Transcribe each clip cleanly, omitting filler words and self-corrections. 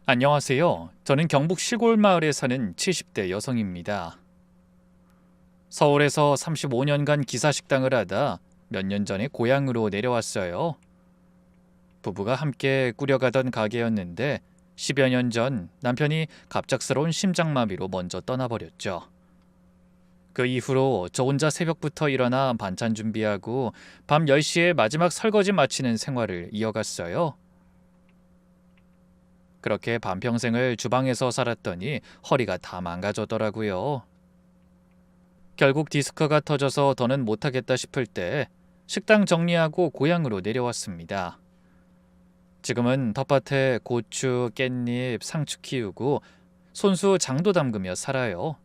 안녕하세요. 저는 경북 시골 마을에 사는 70대 여성입니다. 서울에서 35년간 기사식당을 하다 몇 년 전에 고향으로 내려왔어요. 부부가 함께 꾸려가던 가게였는데 10여 년 전 남편이 갑작스러운 심장마비로 먼저 떠나버렸죠. 그 이후로 저 혼자 새벽부터 일어나 반찬 준비하고 밤 10시에 마지막 설거지 마치는 생활을 이어갔어요. 그렇게 반평생을 주방에서 살았더니 허리가 다 망가졌더라고요. 결국 디스크가 터져서 더는 못하겠다 싶을 때 식당 정리하고 고향으로 내려왔습니다. 지금은 텃밭에 고추, 깻잎, 상추 키우고 손수 장도 담그며 살아요.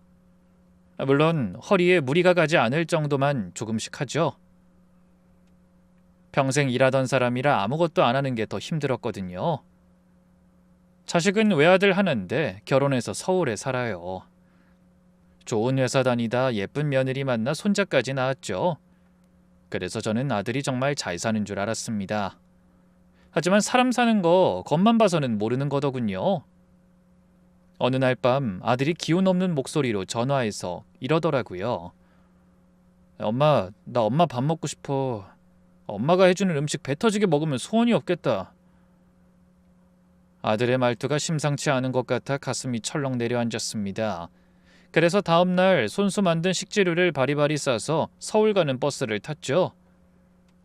물론 허리에 무리가 가지 않을 정도만 조금씩 하죠. 평생 일하던 사람이라 아무것도 안 하는 게 더 힘들었거든요. 자식은 외아들 하나인데 결혼해서 서울에 살아요. 좋은 회사 다니다 예쁜 며느리 만나 손자까지 낳았죠. 그래서 저는 아들이 정말 잘 사는 줄 알았습니다. 하지만 사람 사는 거 겉만 봐서는 모르는 거더군요. 어느 날 밤 아들이 기운 없는 목소리로 전화해서 이러더라고요. 엄마, 나 엄마 밥 먹고 싶어. 엄마가 해주는 음식 배 터지게 먹으면 소원이 없겠다. 아들의 말투가 심상치 않은 것 같아 가슴이 철렁 내려앉았습니다. 그래서 다음날 손수 만든 식재료를 바리바리 싸서 서울 가는 버스를 탔죠.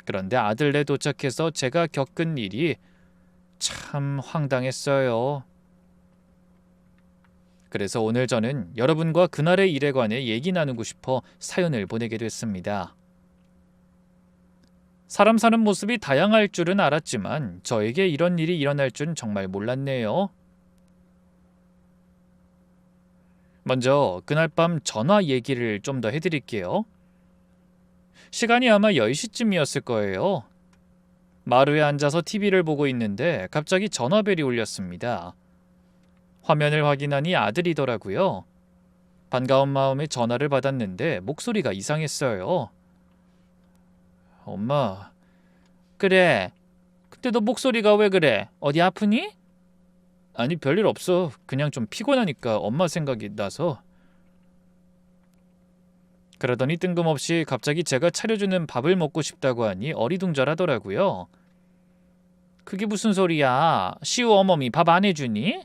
그런데 아들네 도착해서 제가 겪은 일이 참 황당했어요. 그래서 오늘 저는 여러분과 그날의 일에 관해 얘기 나누고 싶어 사연을 보내게 됐습니다. 사람 사는 모습이 다양할 줄은 알았지만 저에게 이런 일이 일어날 줄은 정말 몰랐네요. 먼저 그날 밤 전화 얘기를 좀 더 해드릴게요. 시간이 아마 10시쯤이었을 거예요. 마루에 앉아서 TV를 보고 있는데 갑자기 전화벨이 울렸습니다. 화면을 확인하니 아들이더라고요. 반가운 마음에 전화를 받았는데 목소리가 이상했어요. 엄마. 그래. 근데 너 목소리가 왜 그래? 어디 아프니? 아니 별일 없어. 그냥 좀 피곤하니까 엄마 생각이 나서. 그러더니 뜬금없이 갑자기 제가 차려주는 밥을 먹고 싶다고 하니 어리둥절하더라고요. 그게 무슨 소리야? 시우 어머니 밥 안 해주니?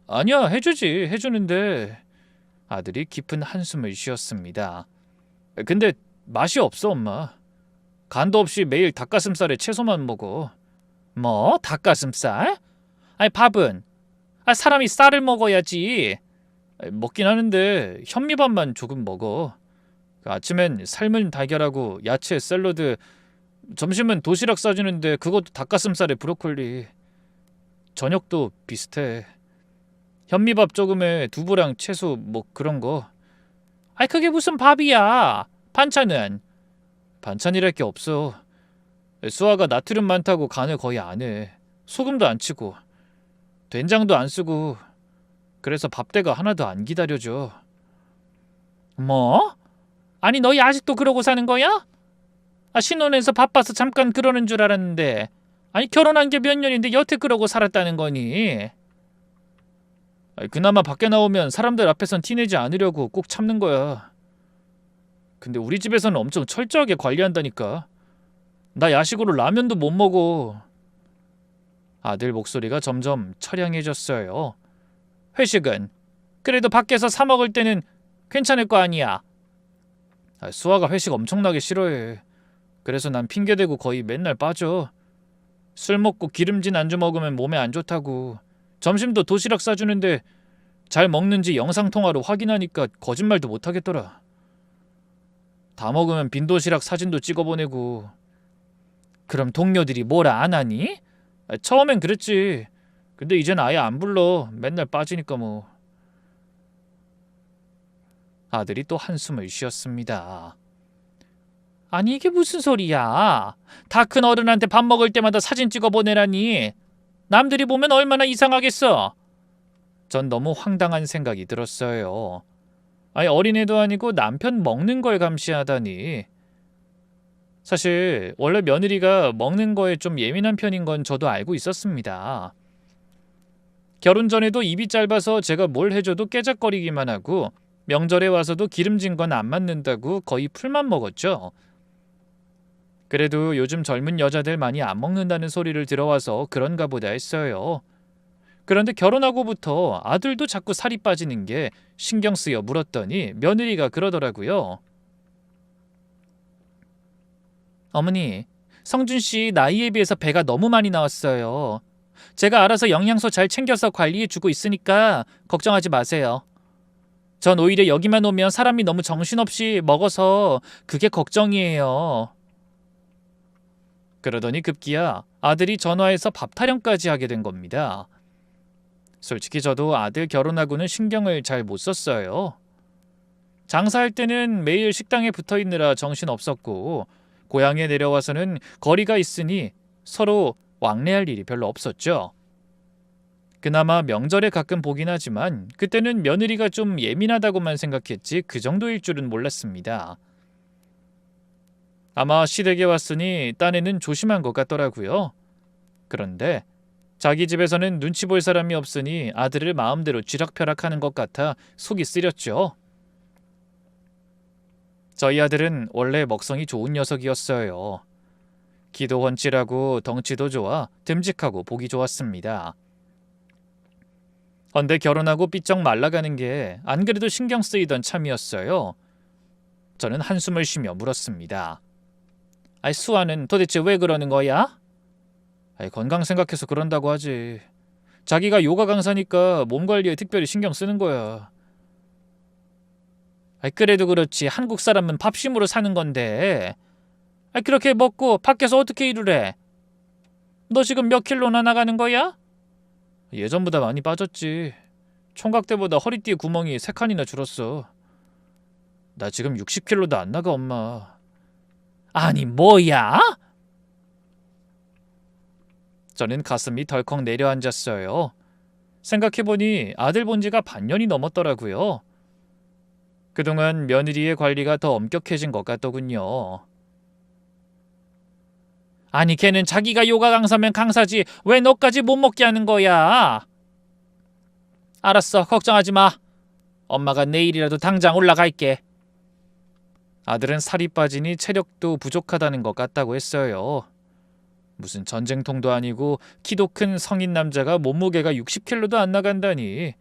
아니야, 해주지. 해주는데. 아들이 깊은 한숨을 쉬었습니다. 근데 맛이 없어, 엄마. 간도 없이 매일 닭가슴살에 채소만 먹어. 뭐? 닭가슴살? 아니 밥은? 사람이 쌀을 먹어야지. 먹긴 하는데 현미밥만 조금 먹어. 아침엔 삶은 달걀하고 야채 샐러드, 점심은 도시락 싸주는데 그것도 닭가슴살에 브로콜리. 저녁도 비슷해. 현미밥 조금에 두부랑 채소 뭐 그런 거. 그게 무슨 밥이야. 반찬은? 반찬이랄 게 없어. 수아가 나트륨 많다고 간을 거의 안 해. 소금도 안 치고 된장도 안 쓰고. 그래서 밥대가 하나도 안 기다려줘. 뭐? 아니 너희 아직도 그러고 사는 거야? 신혼에서 바빠서 잠깐 그러는 줄 알았는데 아니 결혼한 게 몇 년인데 여태 그러고 살았다는 거니? 그나마 밖에 나오면 사람들 앞에선 티내지 않으려고 꼭 참는 거야. 근데 우리 집에서는 엄청 철저하게 관리한다니까. 나 야식으로 라면도 못 먹어. 아들 목소리가 점점 처량해졌어요. 회식은? 그래도 밖에서 사 먹을 때는 괜찮을 거 아니야. 수아가 회식 엄청나게 싫어해. 그래서 난 핑계대고 거의 맨날 빠져. 술 먹고 기름진 안주 먹으면 몸에 안 좋다고. 점심도 도시락 싸주는데 잘 먹는지 영상통화로 확인하니까 거짓말도 못하겠더라. 다 먹으면 빈 도시락 사진도 찍어보내고. 그럼 동료들이 뭐라 안 하니? 처음엔 그랬지. 근데 이젠 아예 안 불러. 맨날 빠지니까 뭐. 아들이 또 한숨을 쉬었습니다. 아니 이게 무슨 소리야. 다 큰 어른한테 밥 먹을 때마다 사진 찍어 보내라니. 남들이 보면 얼마나 이상하겠어. 전 너무 황당한 생각이 들었어요. 아니 어린애도 아니고 남편 먹는 걸 감시하다니. 사실 원래 며느리가 먹는 거에 좀 예민한 편인 건 저도 알고 있었습니다. 결혼 전에도 입이 짧아서 제가 뭘 해줘도 깨작거리기만 하고 명절에 와서도 기름진 건 안 맞는다고 거의 풀만 먹었죠. 그래도 요즘 젊은 여자들 많이 안 먹는다는 소리를 들어와서 그런가 보다 했어요. 그런데 결혼하고부터 아들도 자꾸 살이 빠지는 게 신경 쓰여 물었더니 며느리가 그러더라고요. 어머니, 성준 씨 나이에 비해서 배가 너무 많이 나왔어요. 제가 알아서 영양소 잘 챙겨서 관리해주고 있으니까 걱정하지 마세요. 전 오히려 여기만 오면 사람이 너무 정신없이 먹어서 그게 걱정이에요. 그러더니 급기야 아들이 전화해서 밥 타령까지 하게 된 겁니다. 솔직히 저도 아들 결혼하고는 신경을 잘 못 썼어요. 장사할 때는 매일 식당에 붙어 있느라 정신 없었고 고향에 내려와서는 거리가 있으니 서로 왕래할 일이 별로 없었죠. 그나마 명절에 가끔 보긴 하지만 그때는 며느리가 좀 예민하다고만 생각했지 그 정도일 줄은 몰랐습니다. 아마 시댁에 왔으니 딴에는 조심한 것 같더라고요. 그런데 자기 집에서는 눈치 볼 사람이 없으니 아들을 마음대로 쥐락펴락하는 것 같아 속이 쓰렸죠. 저희 아들은 원래 먹성이 좋은 녀석이었어요. 기도 헌칠하고 덩치도 좋아 듬직하고 보기 좋았습니다. 헌데 결혼하고 삐쩍 말라가는 게 안 그래도 신경 쓰이던 참이었어요. 저는 한숨을 쉬며 물었습니다. 아이, 수아는 도대체 왜 그러는 거야? 아이, 건강 생각해서 그런다고 하지. 자기가 요가 강사니까 몸 관리에 특별히 신경 쓰는 거야. 아이, 그래도 그렇지. 한국 사람은 밥심으로 사는 건데. 아이, 그렇게 먹고 밖에서 어떻게 일을 해? 너 지금 몇 킬로나 나가는 거야? 예전보다 많이 빠졌지. 총각 때보다 허리띠에 구멍이 3칸이나 줄었어. 나 지금 60킬로도 안 나가, 엄마. 아니, 뭐야? 저는 가슴이 덜컥 내려앉았어요. 생각해보니 아들 본 지가 반년이 넘었더라고요. 그동안 며느리의 관리가 더 엄격해진 것 같더군요. 아니, 걔는 자기가 요가 강사면 강사지 왜 너까지 못 먹게 하는 거야? 알았어, 걱정하지 마. 엄마가 내일이라도 당장 올라갈게. 아들은 살이 빠지니 체력도 부족하다는 것 같다고 했어요. 무슨 전쟁통도 아니고 키도 큰 성인 남자가 몸무게가 60kg도 안 나간다니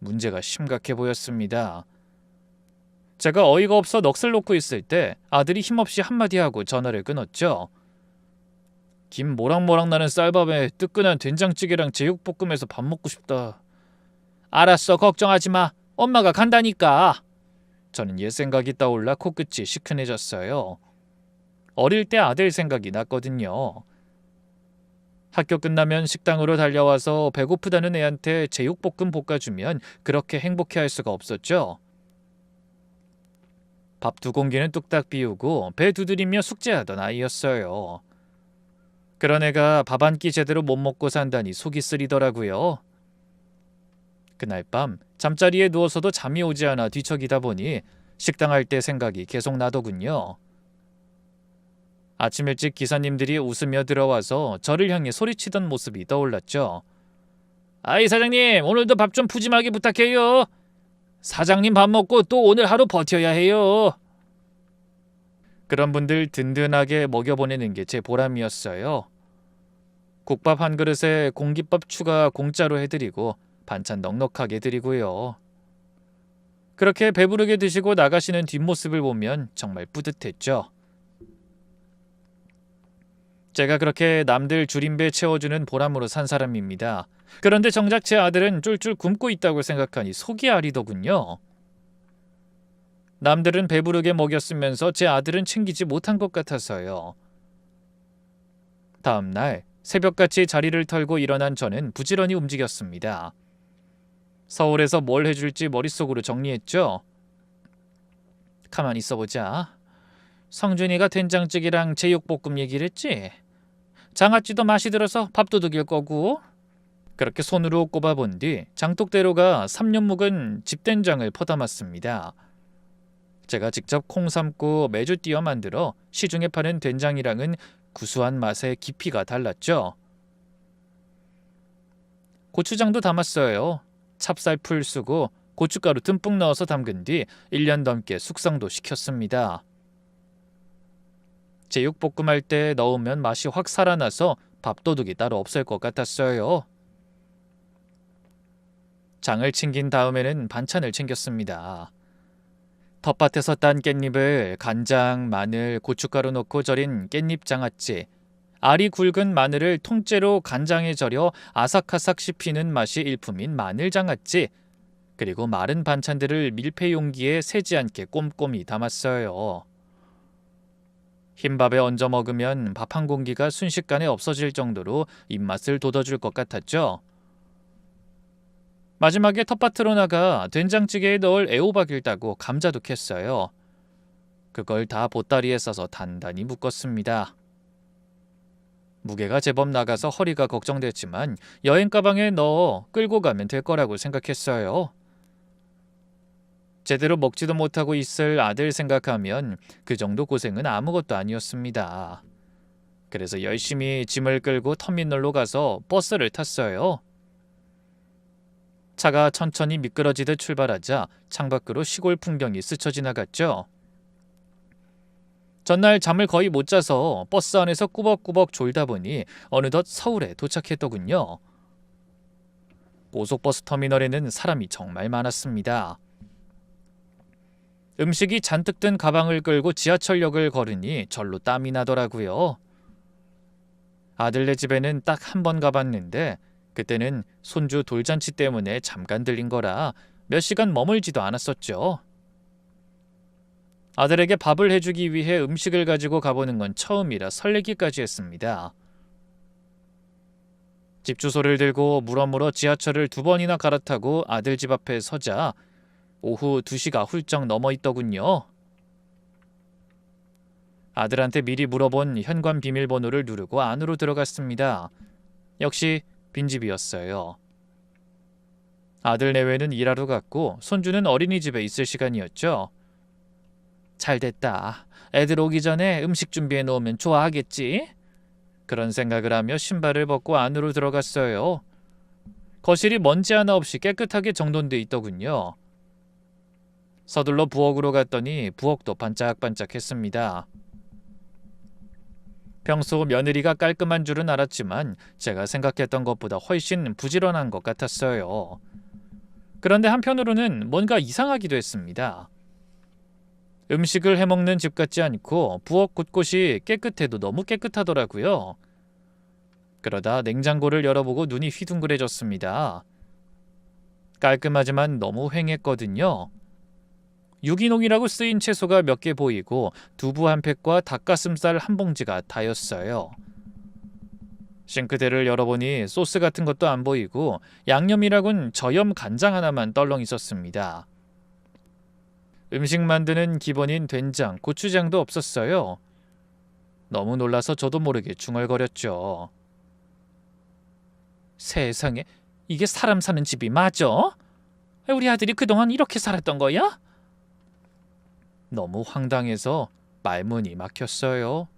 문제가 심각해 보였습니다. 제가 어이가 없어 넋을 놓고 있을 때 아들이 힘없이 한마디 하고 전화를 끊었죠. 김 모락모락 나는 쌀밥에 뜨끈한 된장찌개랑 제육볶음에서 밥 먹고 싶다. 알았어, 걱정하지 마. 엄마가 간다니까. 저는 옛 생각이 떠올라 코끝이 시큰해졌어요. 어릴 때 아들 생각이 났거든요. 학교 끝나면 식당으로 달려와서 배고프다는 애한테 제육볶음 볶아주면 그렇게 행복해할 수가 없었죠. 밥 2공기는 뚝딱 비우고 배 두드리며 숙제하던 아이였어요. 그런 애가 밥 한 끼 제대로 못 먹고 산다니 속이 쓰리더라고요. 그날 밤 잠자리에 누워서도 잠이 오지 않아 뒤척이다 보니 식당 할 때 생각이 계속 나더군요. 아침 일찍 기사님들이 웃으며 들어와서 저를 향해 소리치던 모습이 떠올랐죠. 아이, 사장님, 오늘도 밥 좀 푸짐하게 부탁해요. 사장님 밥 먹고 또 오늘 하루 버텨야 해요. 그런 분들 든든하게 먹여보내는 게 제 보람이었어요. 국밥 한 그릇에 공깃밥 추가 공짜로 해드리고 반찬 넉넉하게 드리고요. 그렇게 배부르게 드시고 나가시는 뒷모습을 보면 정말 뿌듯했죠. 제가 그렇게 남들 줄임배 채워주는 보람으로 산 사람입니다. 그런데 정작 제 아들은 쫄쫄 굶고 있다고 생각하니 속이 아리더군요. 남들은 배부르게 먹였으면서 제 아들은 챙기지 못한 것 같아서요. 다음 날 새벽같이 자리를 털고 일어난 저는 부지런히 움직였습니다. 서울에서 뭘 해줄지 머릿속으로 정리했죠. 가만히 있어보자. 성준이가 된장찌개랑 제육볶음 얘기를 했지. 장아찌도 맛이 들어서 밥도둑일 거고. 그렇게 손으로 꼽아본 뒤 장독대로가 3년 묵은 집된장을 퍼담았습니다. 제가 직접 콩 삶고 매주 띄어 만들어 시중에 파는 된장이랑은 구수한 맛의 깊이가 달랐죠. 고추장도 담았어요. 찹쌀풀 쓰고 고춧가루 듬뿍 넣어서 담근 뒤 1년 넘게 숙성도 시켰습니다. 제육볶음 할 때 넣으면 맛이 확 살아나서 밥도둑이 따로 없을 것 같았어요. 장을 챙긴 다음에는 반찬을 챙겼습니다. 텃밭에서 딴 깻잎을 간장, 마늘, 고춧가루 넣고 절인 깻잎 장아찌, 알이 굵은 마늘을 통째로 간장에 절여 아삭아삭 씹히는 맛이 일품인 마늘 장아찌, 그리고 마른 반찬들을 밀폐 용기에 새지 않게 꼼꼼히 담았어요. 흰밥에 얹어 먹으면 밥 한 공기가 순식간에 없어질 정도로 입맛을 돋워줄 것 같았죠. 마지막에 텃밭으로 나가 된장찌개에 넣을 애호박을 따고 감자도 캤어요. 그걸 다 보따리에 싸서 단단히 묶었습니다. 무게가 제법 나가서 허리가 걱정됐지만 여행 가방에 넣어 끌고 가면 될 거라고 생각했어요. 제대로 먹지도 못하고 있을 아들 생각하면 그 정도 고생은 아무것도 아니었습니다. 그래서 열심히 짐을 끌고 터미널로 가서 버스를 탔어요. 차가 천천히 미끄러지듯 출발하자 창밖으로 시골 풍경이 스쳐 지나갔죠. 전날 잠을 거의 못 자서 버스 안에서 꾸벅꾸벅 졸다 보니 어느덧 서울에 도착했더군요. 고속버스 터미널에는 사람이 정말 많았습니다. 음식이 잔뜩 든 가방을 끌고 지하철역을 걸으니 절로 땀이 나더라고요. 아들네 집에는 딱 한 번 가봤는데 그때는 손주 돌잔치 때문에 잠깐 들린 거라 몇 시간 머물지도 않았었죠. 아들에게 밥을 해주기 위해 음식을 가지고 가보는 건 처음이라 설레기까지 했습니다. 집 주소를 들고 물어물어 지하철을 2번이나 갈아타고 아들 집 앞에 서자 오후 2시가 훌쩍 넘어 있더군요. 아들한테 미리 물어본 현관 비밀번호를 누르고 안으로 들어갔습니다. 역시 빈집이었어요. 아들 내외는 일하러 갔고 손주는 어린이집에 있을 시간이었죠. 잘됐다. 애들 오기 전에 음식 준비해 놓으면 좋아하겠지? 그런 생각을 하며 신발을 벗고 안으로 들어갔어요. 거실이 먼지 하나 없이 깨끗하게 정돈돼 있더군요. 서둘러 부엌으로 갔더니 부엌도 반짝반짝했습니다. 평소 며느리가 깔끔한 줄은 알았지만 제가 생각했던 것보다 훨씬 부지런한 것 같았어요. 그런데 한편으로는 뭔가 이상하기도 했습니다. 음식을 해먹는 집 같지 않고 부엌 곳곳이 깨끗해도 너무 깨끗하더라고요. 그러다 냉장고를 열어보고 눈이 휘둥그레졌습니다. 깔끔하지만 너무 휑했거든요. 유기농이라고 쓰인 채소가 몇 개 보이고 두부 한 팩과 닭가슴살 한 봉지가 다였어요. 싱크대를 열어보니 소스 같은 것도 안 보이고 양념이라곤 저염 간장 하나만 떨렁 있었습니다. 음식 만드는 기본인 된장, 고추장도 없었어요. 너무 놀라서 저도 모르게 중얼거렸죠. 세상에, 이게 사람 사는 집이 맞아? 우리 아들이 그동안 이렇게 살았던 거야? 너무 황당해서 말문이 막혔어요.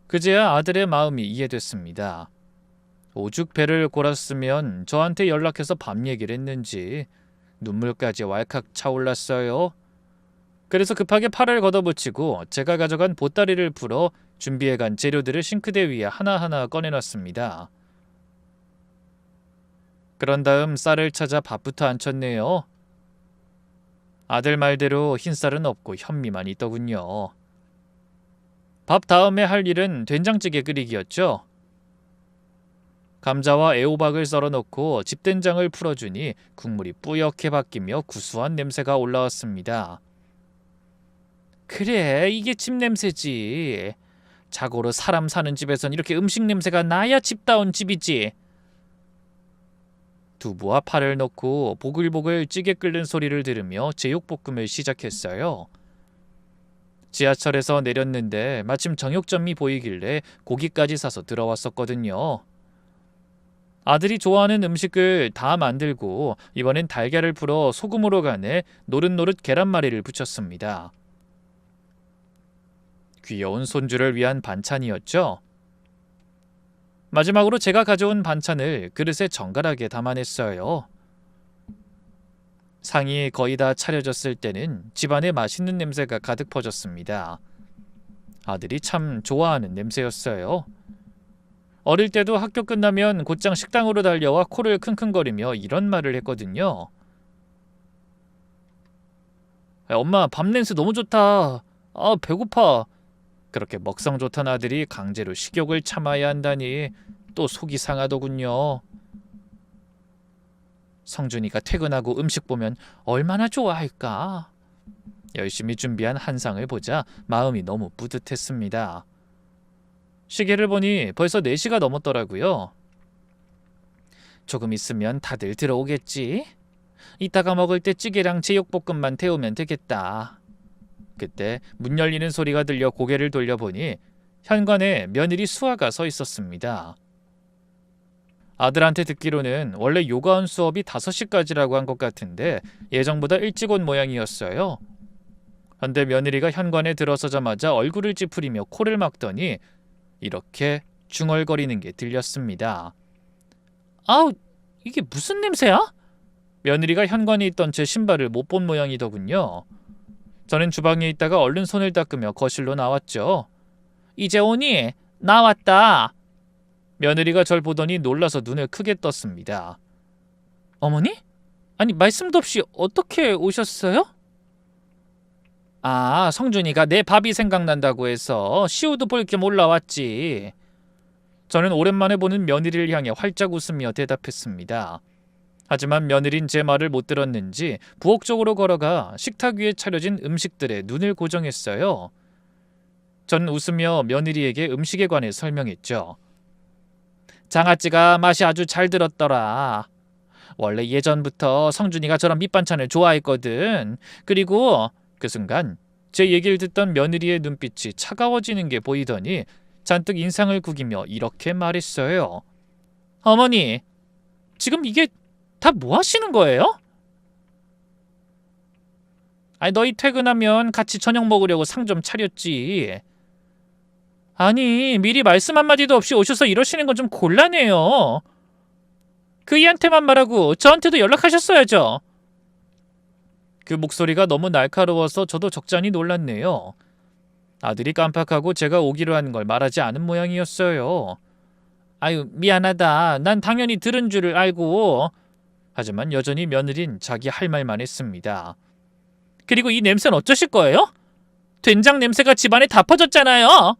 그제야 아들의 마음이 이해됐습니다. 오죽 배를 골았으면 저한테 연락해서 밥 얘기를 했는지 눈물까지 왈칵 차올랐어요. 그래서 급하게 팔을 걷어붙이고 제가 가져간 보따리를 풀어 준비해간 재료들을 싱크대 위에 하나하나 꺼내놨습니다. 그런 다음 쌀을 찾아 밥부터 안쳤네요. 아들 말대로 흰쌀은 없고 현미만 있더군요. 밥 다음에 할 일은 된장찌개 끓이기였죠. 감자와 애호박을 썰어 넣고 집된장을 풀어주니 국물이 뿌옇게 바뀌며 구수한 냄새가 올라왔습니다. 그래, 이게 집 냄새지. 자고로 사람 사는 집에선 이렇게 음식 냄새가 나야 집다운 집이지. 두부와 파를 넣고 보글보글 찌개 끓는 소리를 들으며 제육볶음을 시작했어요. 지하철에서 내렸는데 마침 정육점이 보이길래 고기까지 사서 들어왔었거든요. 아들이 좋아하는 음식을 다 만들고 이번엔 달걀을 풀어 소금으로 간에 노릇노릇 계란말이를 부쳤습니다. 귀여운 손주를 위한 반찬이었죠. 마지막으로 제가 가져온 반찬을 그릇에 정갈하게 담아냈어요. 상이 거의 다 차려졌을 때는 집안에 맛있는 냄새가 가득 퍼졌습니다. 아들이 참 좋아하는 냄새였어요. 어릴 때도 학교 끝나면 곧장 식당으로 달려와 코를 킁킁거리며 이런 말을 했거든요. 엄마, 밥 냄새 너무 좋다. 아, 배고파. 그렇게 먹성 좋던 아들이 강제로 식욕을 참아야 한다니 또 속이 상하더군요. 성준이가 퇴근하고 음식 보면 얼마나 좋아할까. 열심히 준비한 한상을 보자 마음이 너무 뿌듯했습니다. 시계를 보니 벌써 4시가 넘었더라고요. 조금 있으면 다들 들어오겠지. 이따가 먹을 때 찌개랑 제육볶음만 데우면 되겠다. 그때 문 열리는 소리가 들려 고개를 돌려보니 현관에 며느리 수아가 서 있었습니다. 아들한테 듣기로는 원래 요가원 수업이 5시까지라고 한 것 같은데 예정보다 일찍 온 모양이었어요. 그런데 며느리가 현관에 들어서자마자 얼굴을 찌푸리며 코를 막더니 이렇게 중얼거리는 게 들렸습니다. 아우, 이게 무슨 냄새야? 며느리가 현관에 있던 제 신발을 못 본 모양이더군요. 저는 주방에 있다가 얼른 손을 닦으며 거실로 나왔죠. 이제 오니? 나왔다. 며느리가 절 보더니 놀라서 눈을 크게 떴습니다. 어머니? 아니, 말씀도 없이 어떻게 오셨어요? 아, 성준이가 내 밥이 생각난다고 해서 시우도 볼 겸 올라왔지. 저는 오랜만에 보는 며느리를 향해 활짝 웃으며 대답했습니다. 하지만 며느린 제 말을 못 들었는지 부엌 쪽으로 걸어가 식탁 위에 차려진 음식들에 눈을 고정했어요. 전 웃으며 며느리에게 음식에 관해 설명했죠. 장아찌가 맛이 아주 잘 들었더라. 원래 예전부터 성준이가 저런 밑반찬을 좋아했거든. 그리고 그 순간 제 얘기를 듣던 며느리의 눈빛이 차가워지는 게 보이더니 잔뜩 인상을 구기며 이렇게 말했어요. 어머니, 지금 이게 다 뭐 하시는 거예요? 아니, 너희 퇴근하면 같이 저녁 먹으려고 상 좀 차렸지. 아니, 미리 말씀 한마디도 없이 오셔서 이러시는 건 좀 곤란해요. 그이한테만 말하고 저한테도 연락하셨어야죠. 그 목소리가 너무 날카로워서 저도 적잖이 놀랐네요. 아들이 깜빡하고 제가 오기로 한 걸 말하지 않은 모양이었어요. 아유, 미안하다. 난 당연히 들은 줄을 알고. 하지만 여전히 며느린 자기 할 말만 했습니다. 그리고 이 냄새는 어쩌실 거예요? 된장 냄새가 집안에 다 퍼졌잖아요.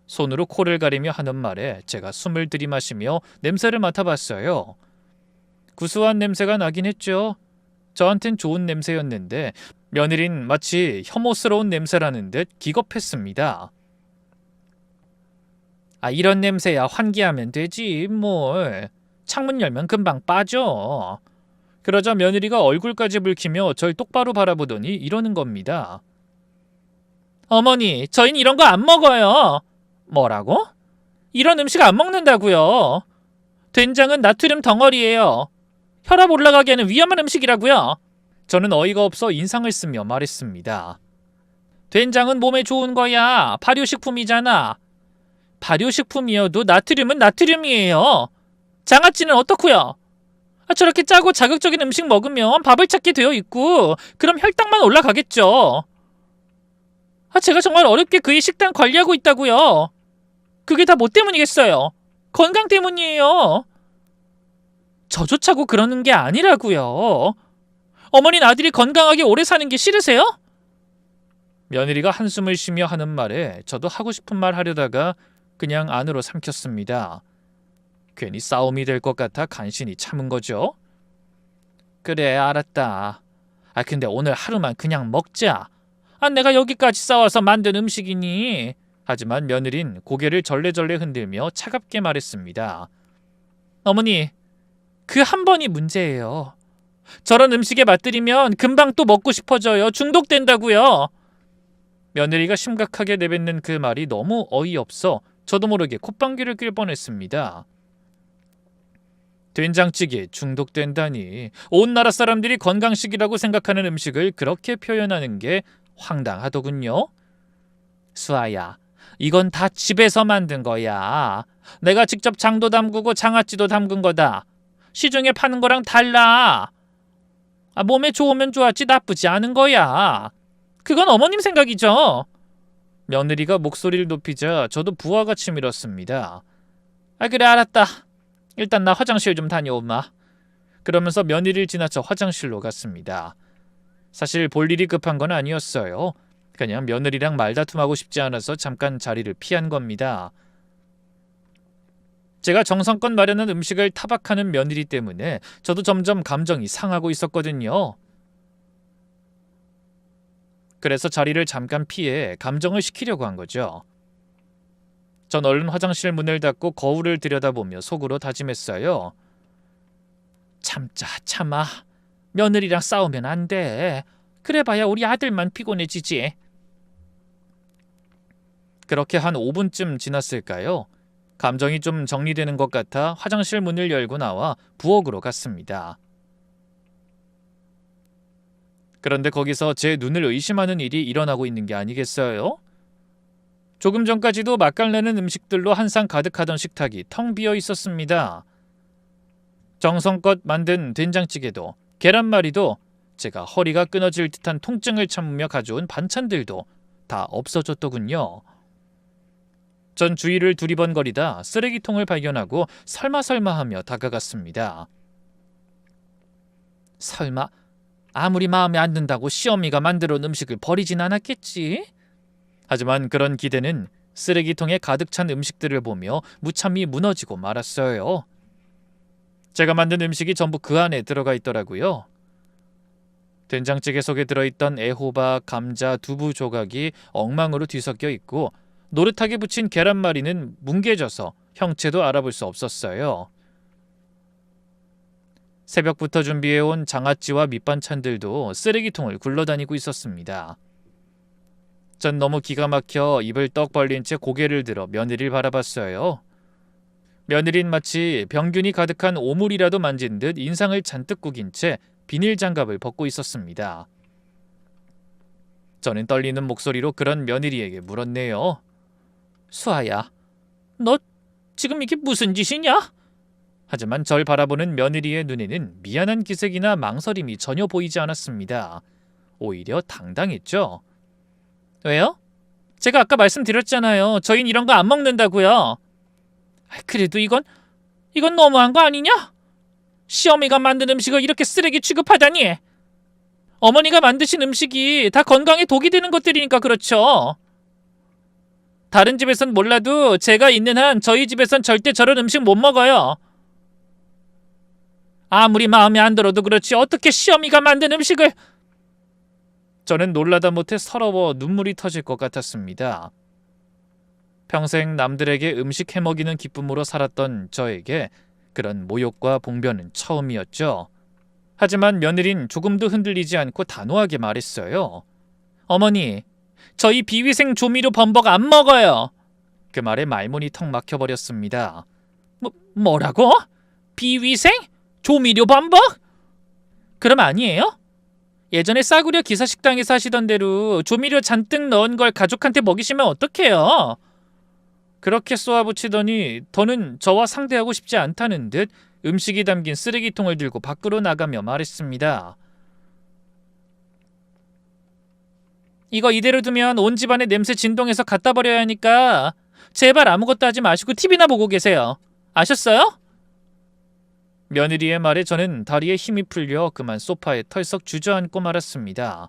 손으로 코를 가리며 하는 말에 제가 숨을 들이마시며 냄새를 맡아봤어요. 구수한 냄새가 나긴 했죠. 저한텐 좋은 냄새였는데 며느린 마치 혐오스러운 냄새라는 듯 기겁했습니다. 아, 이런 냄새야 환기하면 되지 뭘. 창문 열면 금방 빠져. 그러자 며느리가 얼굴까지 붉히며 절 똑바로 바라보더니 이러는 겁니다. 어머니, 저희는 이런 거 안 먹어요. 뭐라고? 이런 음식 안 먹는다고요. 된장은 나트륨 덩어리예요. 혈압 올라가게 하는 위험한 음식이라고요. 저는 어이가 없어 인상을 쓰며 말했습니다. 된장은 몸에 좋은 거야. 발효식품이잖아. 발효식품이어도 나트륨은 나트륨이에요. 장아찌는 어떻고요? 저렇게 짜고 자극적인 음식 먹으면 밥을 찾게 되어 있고 그럼 혈당만 올라가겠죠. 제가 정말 어렵게 그의 식단 관리하고 있다고요. 그게 다 뭐 때문이겠어요? 건강 때문이에요. 저조차고 그러는 게 아니라고요. 어머니는 아들이 건강하게 오래 사는 게 싫으세요? 며느리가 한숨을 쉬며 하는 말에 저도 하고 싶은 말 하려다가 그냥 안으로 삼켰습니다. 괜히 싸움이 될 것 같아 간신히 참은 거죠. 그래, 알았다. 근데 오늘 하루만 그냥 먹자. 내가 여기까지 싸워서 만든 음식이니. 하지만 며느린 고개를 절레절레 흔들며 차갑게 말했습니다. 어머니, 그 한 번이 문제예요. 저런 음식에 맛들이면 금방 또 먹고 싶어져요. 중독된다고요. 며느리가 심각하게 내뱉는 그 말이 너무 어이없어 저도 모르게 콧방귀를 낄 뻔했습니다. 된장찌개에 중독된다니. 온 나라 사람들이 건강식이라고 생각하는 음식을 그렇게 표현하는 게 황당하더군요. 수아야, 이건 다 집에서 만든 거야. 내가 직접 장도 담그고 장아찌도 담근 거다. 시중에 파는 거랑 달라. 몸에 좋으면 좋았지 나쁘지 않은 거야. 그건 어머님 생각이죠. 며느리가 목소리를 높이자 저도 부하같이 밀었습니다. 그래 알았다. 일단 나 화장실 좀 다녀오마. 그러면서 며느리를 지나쳐 화장실로 갔습니다. 사실 볼 일이 급한 건 아니었어요. 그냥 며느리랑 말다툼하고 싶지 않아서 잠깐 자리를 피한 겁니다. 제가 정성껏 마련한 음식을 타박하는 며느리 때문에 저도 점점 감정이 상하고 있었거든요. 그래서 자리를 잠깐 피해 감정을 식히려고 한 거죠. 전 얼른 화장실 문을 닫고 거울을 들여다보며 속으로 다짐했어요. 참자 참아. 며느리랑 싸우면 안 돼. 그래봐야 우리 아들만 피곤해지지. 그렇게 한 5분쯤 지났을까요? 감정이 좀 정리되는 것 같아 화장실 문을 열고 나와 부엌으로 갔습니다. 그런데 거기서 제 눈을 의심하는 일이 일어나고 있는 게 아니겠어요? 조금 전까지도 맛깔나는 음식들로 한상 가득하던 식탁이 텅 비어 있었습니다. 정성껏 만든 된장찌개도, 계란말이도, 제가 허리가 끊어질 듯한 통증을 참으며 가져온 반찬들도 다 없어졌더군요. 전 주위를 두리번거리다 쓰레기통을 발견하고 설마 하며 다가갔습니다. 설마 아무리 마음에 안 든다고 시어미가 만들어온 음식을 버리진 않았겠지? 하지만 그런 기대는 쓰레기통에 가득 찬 음식들을 보며 무참히 무너지고 말았어요. 제가 만든 음식이 전부 그 안에 들어가 있더라고요. 된장찌개 속에 들어있던 애호박, 감자, 두부 조각이 엉망으로 뒤섞여 있고 노릇하게 붙인 계란말이는 뭉개져서 형체도 알아볼 수 없었어요. 새벽부터 준비해온 장아찌와 밑반찬들도 쓰레기통을 굴러다니고 있었습니다. 전 너무 기가 막혀 입을 떡 벌린 채 고개를 들어 며느리를 바라봤어요. 며느린 마치 병균이 가득한 오물이라도 만진 듯 인상을 잔뜩 구긴 채 비닐 장갑을 벗고 있었습니다. 저는 떨리는 목소리로 그런 며느리에게 물었네요. 수아야, 너 지금 이게 무슨 짓이냐? 하지만 절 바라보는 며느리의 눈에는 미안한 기색이나 망설임이 전혀 보이지 않았습니다. 오히려 당당했죠. 왜요? 제가 아까 말씀드렸잖아요. 저흰 이런 거 안 먹는다고요. 그래도 이건 너무한 거 아니냐? 시어미가 만든 음식을 이렇게 쓰레기 취급하다니. 어머니가 만드신 음식이 다 건강에 독이 되는 것들이니까 그렇죠. 다른 집에선 몰라도 제가 있는 한 저희 집에선 절대 저런 음식 못 먹어요. 아무리 마음에 안 들어도 그렇지 어떻게 시어미가 만든 음식을... 저는 놀라다 못해 서러워 눈물이 터질 것 같았습니다. 평생 남들에게 음식 해먹이는 기쁨으로 살았던 저에게 그런 모욕과 봉변은 처음이었죠. 하지만 며느린 조금도 흔들리지 않고 단호하게 말했어요. 어머니, 저희 비위생 조미료 범벅 안 먹어요. 그 말에 말문이 턱 막혀버렸습니다. 뭐라고? 비위생? 조미료 범벅? 그럼 아니에요? 예전에 싸구려 기사식당에서 하시던 대로 조미료 잔뜩 넣은 걸 가족한테 먹이시면 어떡해요? 그렇게 쏘아붙이더니 더는 저와 상대하고 싶지 않다는 듯 음식이 담긴 쓰레기통을 들고 밖으로 나가며 말했습니다. 이거 이대로 두면 온 집안에 냄새 진동해서 갖다 버려야 하니까 제발 아무것도 하지 마시고 TV나 보고 계세요. 아셨어요? 며느리의 말에 저는 다리에 힘이 풀려 그만 소파에 털썩 주저앉고 말았습니다.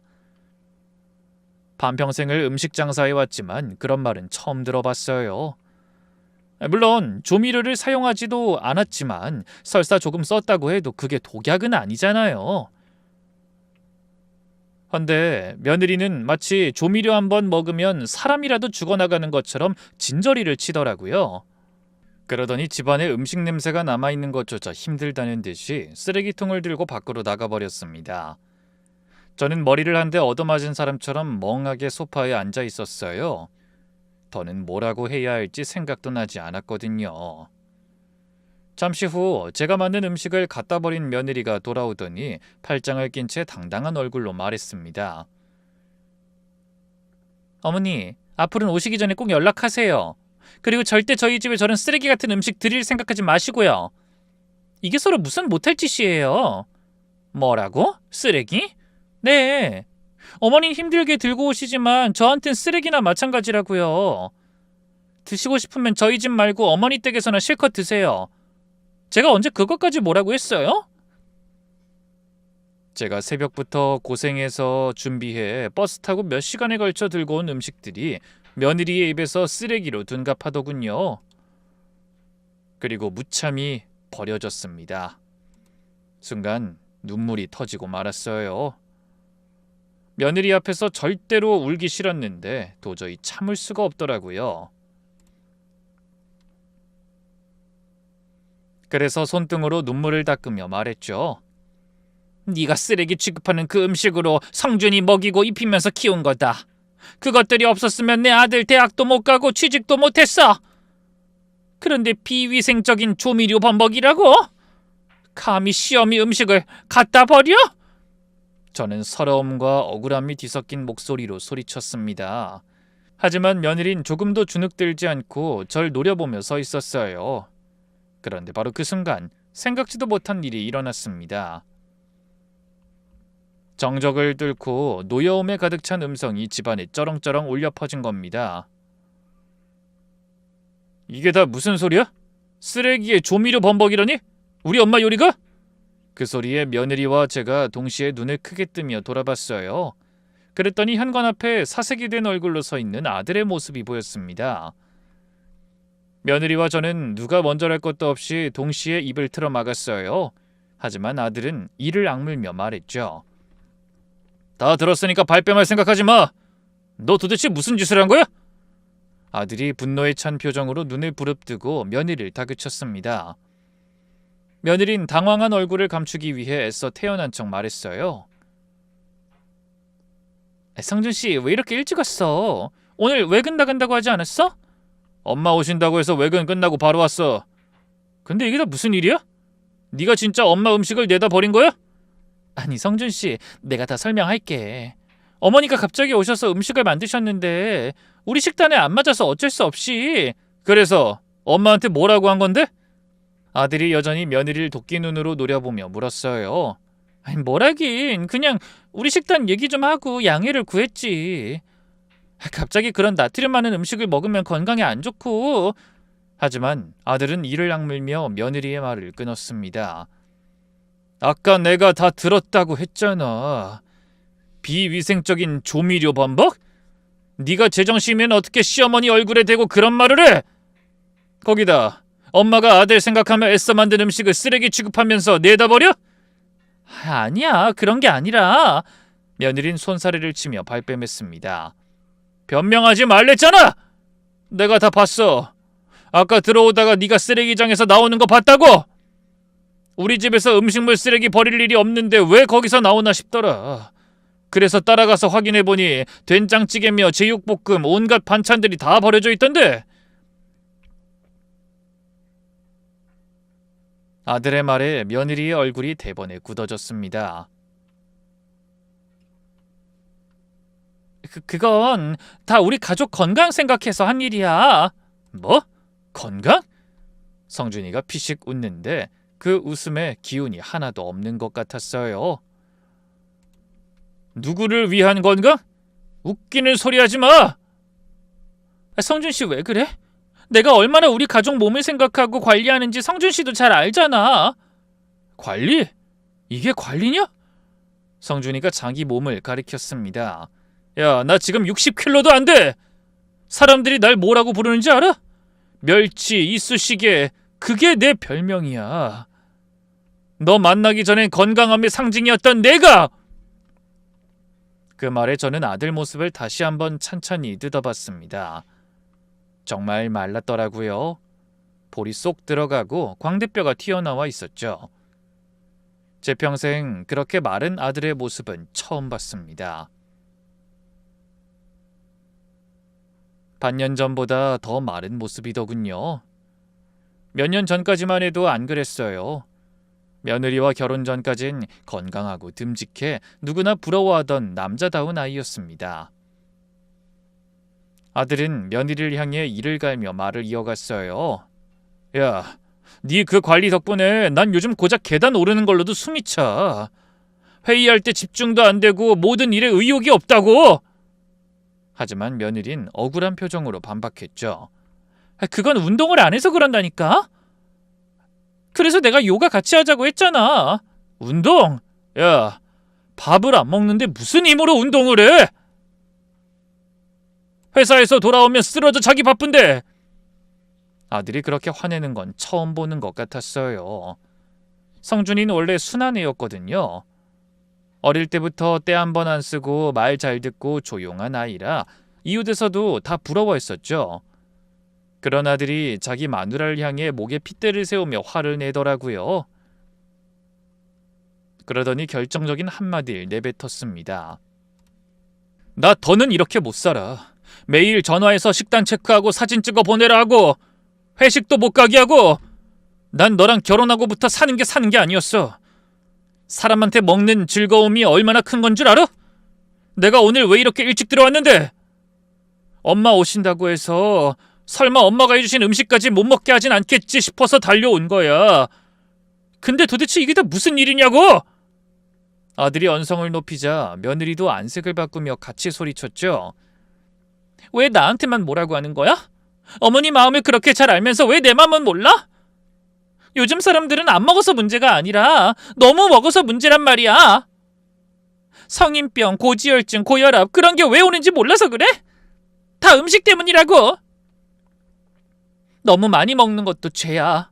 반평생을 음식 장사해 왔지만 그런 말은 처음 들어봤어요. 물론 조미료를 사용하지도 않았지만 설사 조금 썼다고 해도 그게 독약은 아니잖아요. 헌데 며느리는 마치 조미료 한번 먹으면 사람이라도 죽어나가는 것처럼 진저리를 치더라고요. 그러더니 집안에 음식 냄새가 남아있는 것조차 힘들다는 듯이 쓰레기통을 들고 밖으로 나가버렸습니다. 저는 머리를 한 대 얻어맞은 사람처럼 멍하게 소파에 앉아 있었어요. 더는 뭐라고 해야 할지 생각도 나지 않았거든요. 잠시 후 제가 만든 음식을 갖다 버린 며느리가 돌아오더니 팔짱을 낀 채 당당한 얼굴로 말했습니다. 어머니, 앞으로는 오시기 전에 꼭 연락하세요. 그리고 절대 저희 집에 저런 쓰레기 같은 음식 드릴 생각하지 마시고요. 이게 서로 무슨 못할 짓이에요. 뭐라고? 쓰레기? 네. 어머니는 힘들게 들고 오시지만 저한텐 쓰레기나 마찬가지라고요. 드시고 싶으면 저희 집 말고 어머니 댁에서나 실컷 드세요. 제가 언제 그것까지 뭐라고 했어요? 제가 새벽부터 고생해서 준비해 버스 타고 몇 시간에 걸쳐 들고 온 음식들이 며느리의 입에서 쓰레기로 둔갑하더군요. 그리고 무참히 버려졌습니다. 순간 눈물이 터지고 말았어요. 며느리 앞에서 절대로 울기 싫었는데 도저히 참을 수가 없더라고요. 그래서 손등으로 눈물을 닦으며 말했죠. 네가 쓰레기 취급하는 그 음식으로 성준이 먹이고 입히면서 키운 거다. 그것들이 없었으면 내 아들 대학도 못 가고 취직도 못했어. 그런데 비위생적인 조미료 범벅이라고? 감히 시어미 음식을 갖다 버려? 저는 서러움과 억울함이 뒤섞인 목소리로 소리쳤습니다. 하지만 며느린 조금도 주눅들지 않고 절 노려보며 서 있었어요. 그런데 바로 그 순간 생각지도 못한 일이 일어났습니다. 정적을 뚫고 노여움에 가득 찬 음성이 집안에 쩌렁쩌렁 울려 퍼진 겁니다. 이게 다 무슨 소리야? 쓰레기에 조미료 범벅이라니? 우리 엄마 요리가? 그 소리에 며느리와 제가 동시에 눈을 크게 뜨며 돌아봤어요. 그랬더니 현관 앞에 사색이 된 얼굴로 서 있는 아들의 모습이 보였습니다. 며느리와 저는 누가 먼저랄 것도 없이 동시에 입을 틀어 막았어요. 하지만 아들은 이를 악물며 말했죠. 다 들었으니까 발뺌할 생각하지 마. 너 도대체 무슨 짓을 한 거야? 아들이 분노에 찬 표정으로 눈을 부릅뜨고 며느리를 다그쳤습니다. 며느린 당황한 얼굴을 감추기 위해 애써 태연한 척 말했어요. 성준씨, 왜 이렇게 일찍 왔어? 오늘 외근 나간다고 하지 않았어? 엄마 오신다고 해서 외근 끝나고 바로 왔어. 근데 이게 다 무슨 일이야? 네가 진짜 엄마 음식을 내다 버린 거야? 아니 성준씨, 내가 다 설명할게. 어머니가 갑자기 오셔서 음식을 만드셨는데 우리 식단에 안 맞아서 어쩔 수 없이. 그래서 엄마한테 뭐라고 한 건데? 아들이 여전히 며느리를 도끼 눈으로 노려보며 물었어요. 아니 뭐라긴, 그냥 우리 식단 얘기 좀 하고 양해를 구했지. 갑자기 그런 나트륨 많은 음식을 먹으면 건강에 안 좋고. 하지만 아들은 이를 악물며 며느리의 말을 끊었습니다. 아까 내가 다 들었다고 했잖아. 비위생적인 조미료 범벅? 네가 제정신이면 어떻게 시어머니 얼굴에 대고 그런 말을 해? 거기다 엄마가 아들 생각하며 애써 만든 음식을 쓰레기 취급하면서 내다 버려? 아니야, 그런 게 아니라. 며느린 손사래를 치며 발뺌했습니다. 변명하지 말랬잖아. 내가 다 봤어. 아까 들어오다가 네가 쓰레기장에서 나오는 거 봤다고. 우리 집에서 음식물 쓰레기 버릴 일이 없는데 왜 거기서 나오나 싶더라. 그래서 따라가서 확인해보니 된장찌개며 제육볶음 온갖 반찬들이 다 버려져 있던데. 아들의 말에 며느리의 얼굴이 대번에 굳어졌습니다. 그건 다 우리 가족 건강 생각해서 한 일이야. 뭐? 건강? 성준이가 피식 웃는데 그 웃음에 기운이 하나도 없는 것 같았어요. 누구를 위한 건강? 웃기는 소리 하지 마! 성준씨 왜 그래? 내가 얼마나 우리 가족 몸을 생각하고 관리하는지 성준씨도 잘 알잖아. 관리? 이게 관리냐? 성준이가 자기 몸을 가리켰습니다. 야, 나 지금 60kg도 안 돼! 사람들이 날 뭐라고 부르는지 알아? 멸치, 이쑤시개, 그게 내 별명이야. 너 만나기 전엔 건강함의 상징이었던 내가! 그 말에 저는 아들 모습을 다시 한번 찬찬히 뜯어봤습니다. 정말 말랐더라고요. 볼이 쏙 들어가고 광대뼈가 튀어나와 있었죠. 제 평생 그렇게 마른 아들의 모습은 처음 봤습니다. 반년 전보다 더 마른 모습이더군요. 몇 년 전까지만 해도 안 그랬어요. 며느리와 결혼 전까진 건강하고 듬직해 누구나 부러워하던 남자다운 아이였습니다. 아들은 며느리를 향해 이를 갈며 말을 이어갔어요. 야, 네 그 관리 덕분에 난 요즘 고작 계단 오르는 걸로도 숨이 차. 회의할 때 집중도 안 되고 모든 일에 의욕이 없다고. 하지만 며느린 억울한 표정으로 반박했죠. 그건 운동을 안 해서 그런다니까? 그래서 내가 요가 같이 하자고 했잖아. 운동? 야, 밥을 안 먹는데 무슨 힘으로 운동을 해? 회사에서 돌아오면 쓰러져 자기 바쁜데. 아들이 그렇게 화내는 건 처음 보는 것 같았어요. 성준이는 원래 순한 애였거든요. 어릴 때부터 때 한 번 안 쓰고 말 잘 듣고 조용한 아이라 이웃에서도 다 부러워했었죠. 그런 아들이 자기 마누라를 향해 목에 핏대를 세우며 화를 내더라고요. 그러더니 결정적인 한마디를 내뱉었습니다. 나 더는 이렇게 못 살아. 매일 전화해서 식단 체크하고 사진 찍어 보내라 하고 회식도 못 가게 하고. 난 너랑 결혼하고부터 사는 게 아니었어. 사람한테 먹는 즐거움이 얼마나 큰 건 줄 알아? 내가 오늘 왜 이렇게 일찍 들어왔는데? 엄마 오신다고 해서 설마 엄마가 해주신 음식까지 못 먹게 하진 않겠지 싶어서 달려온 거야. 근데 도대체 이게 다 무슨 일이냐고? 아들이 언성을 높이자 며느리도 안색을 바꾸며 같이 소리쳤죠. 왜 나한테만 뭐라고 하는 거야? 어머니 마음을 그렇게 잘 알면서 왜 내 마음은 몰라? 요즘 사람들은 안 먹어서 문제가 아니라 너무 먹어서 문제란 말이야. 성인병, 고지혈증, 고혈압 그런 게 왜 오는지 몰라서 그래? 다 음식 때문이라고. 너무 많이 먹는 것도 죄야.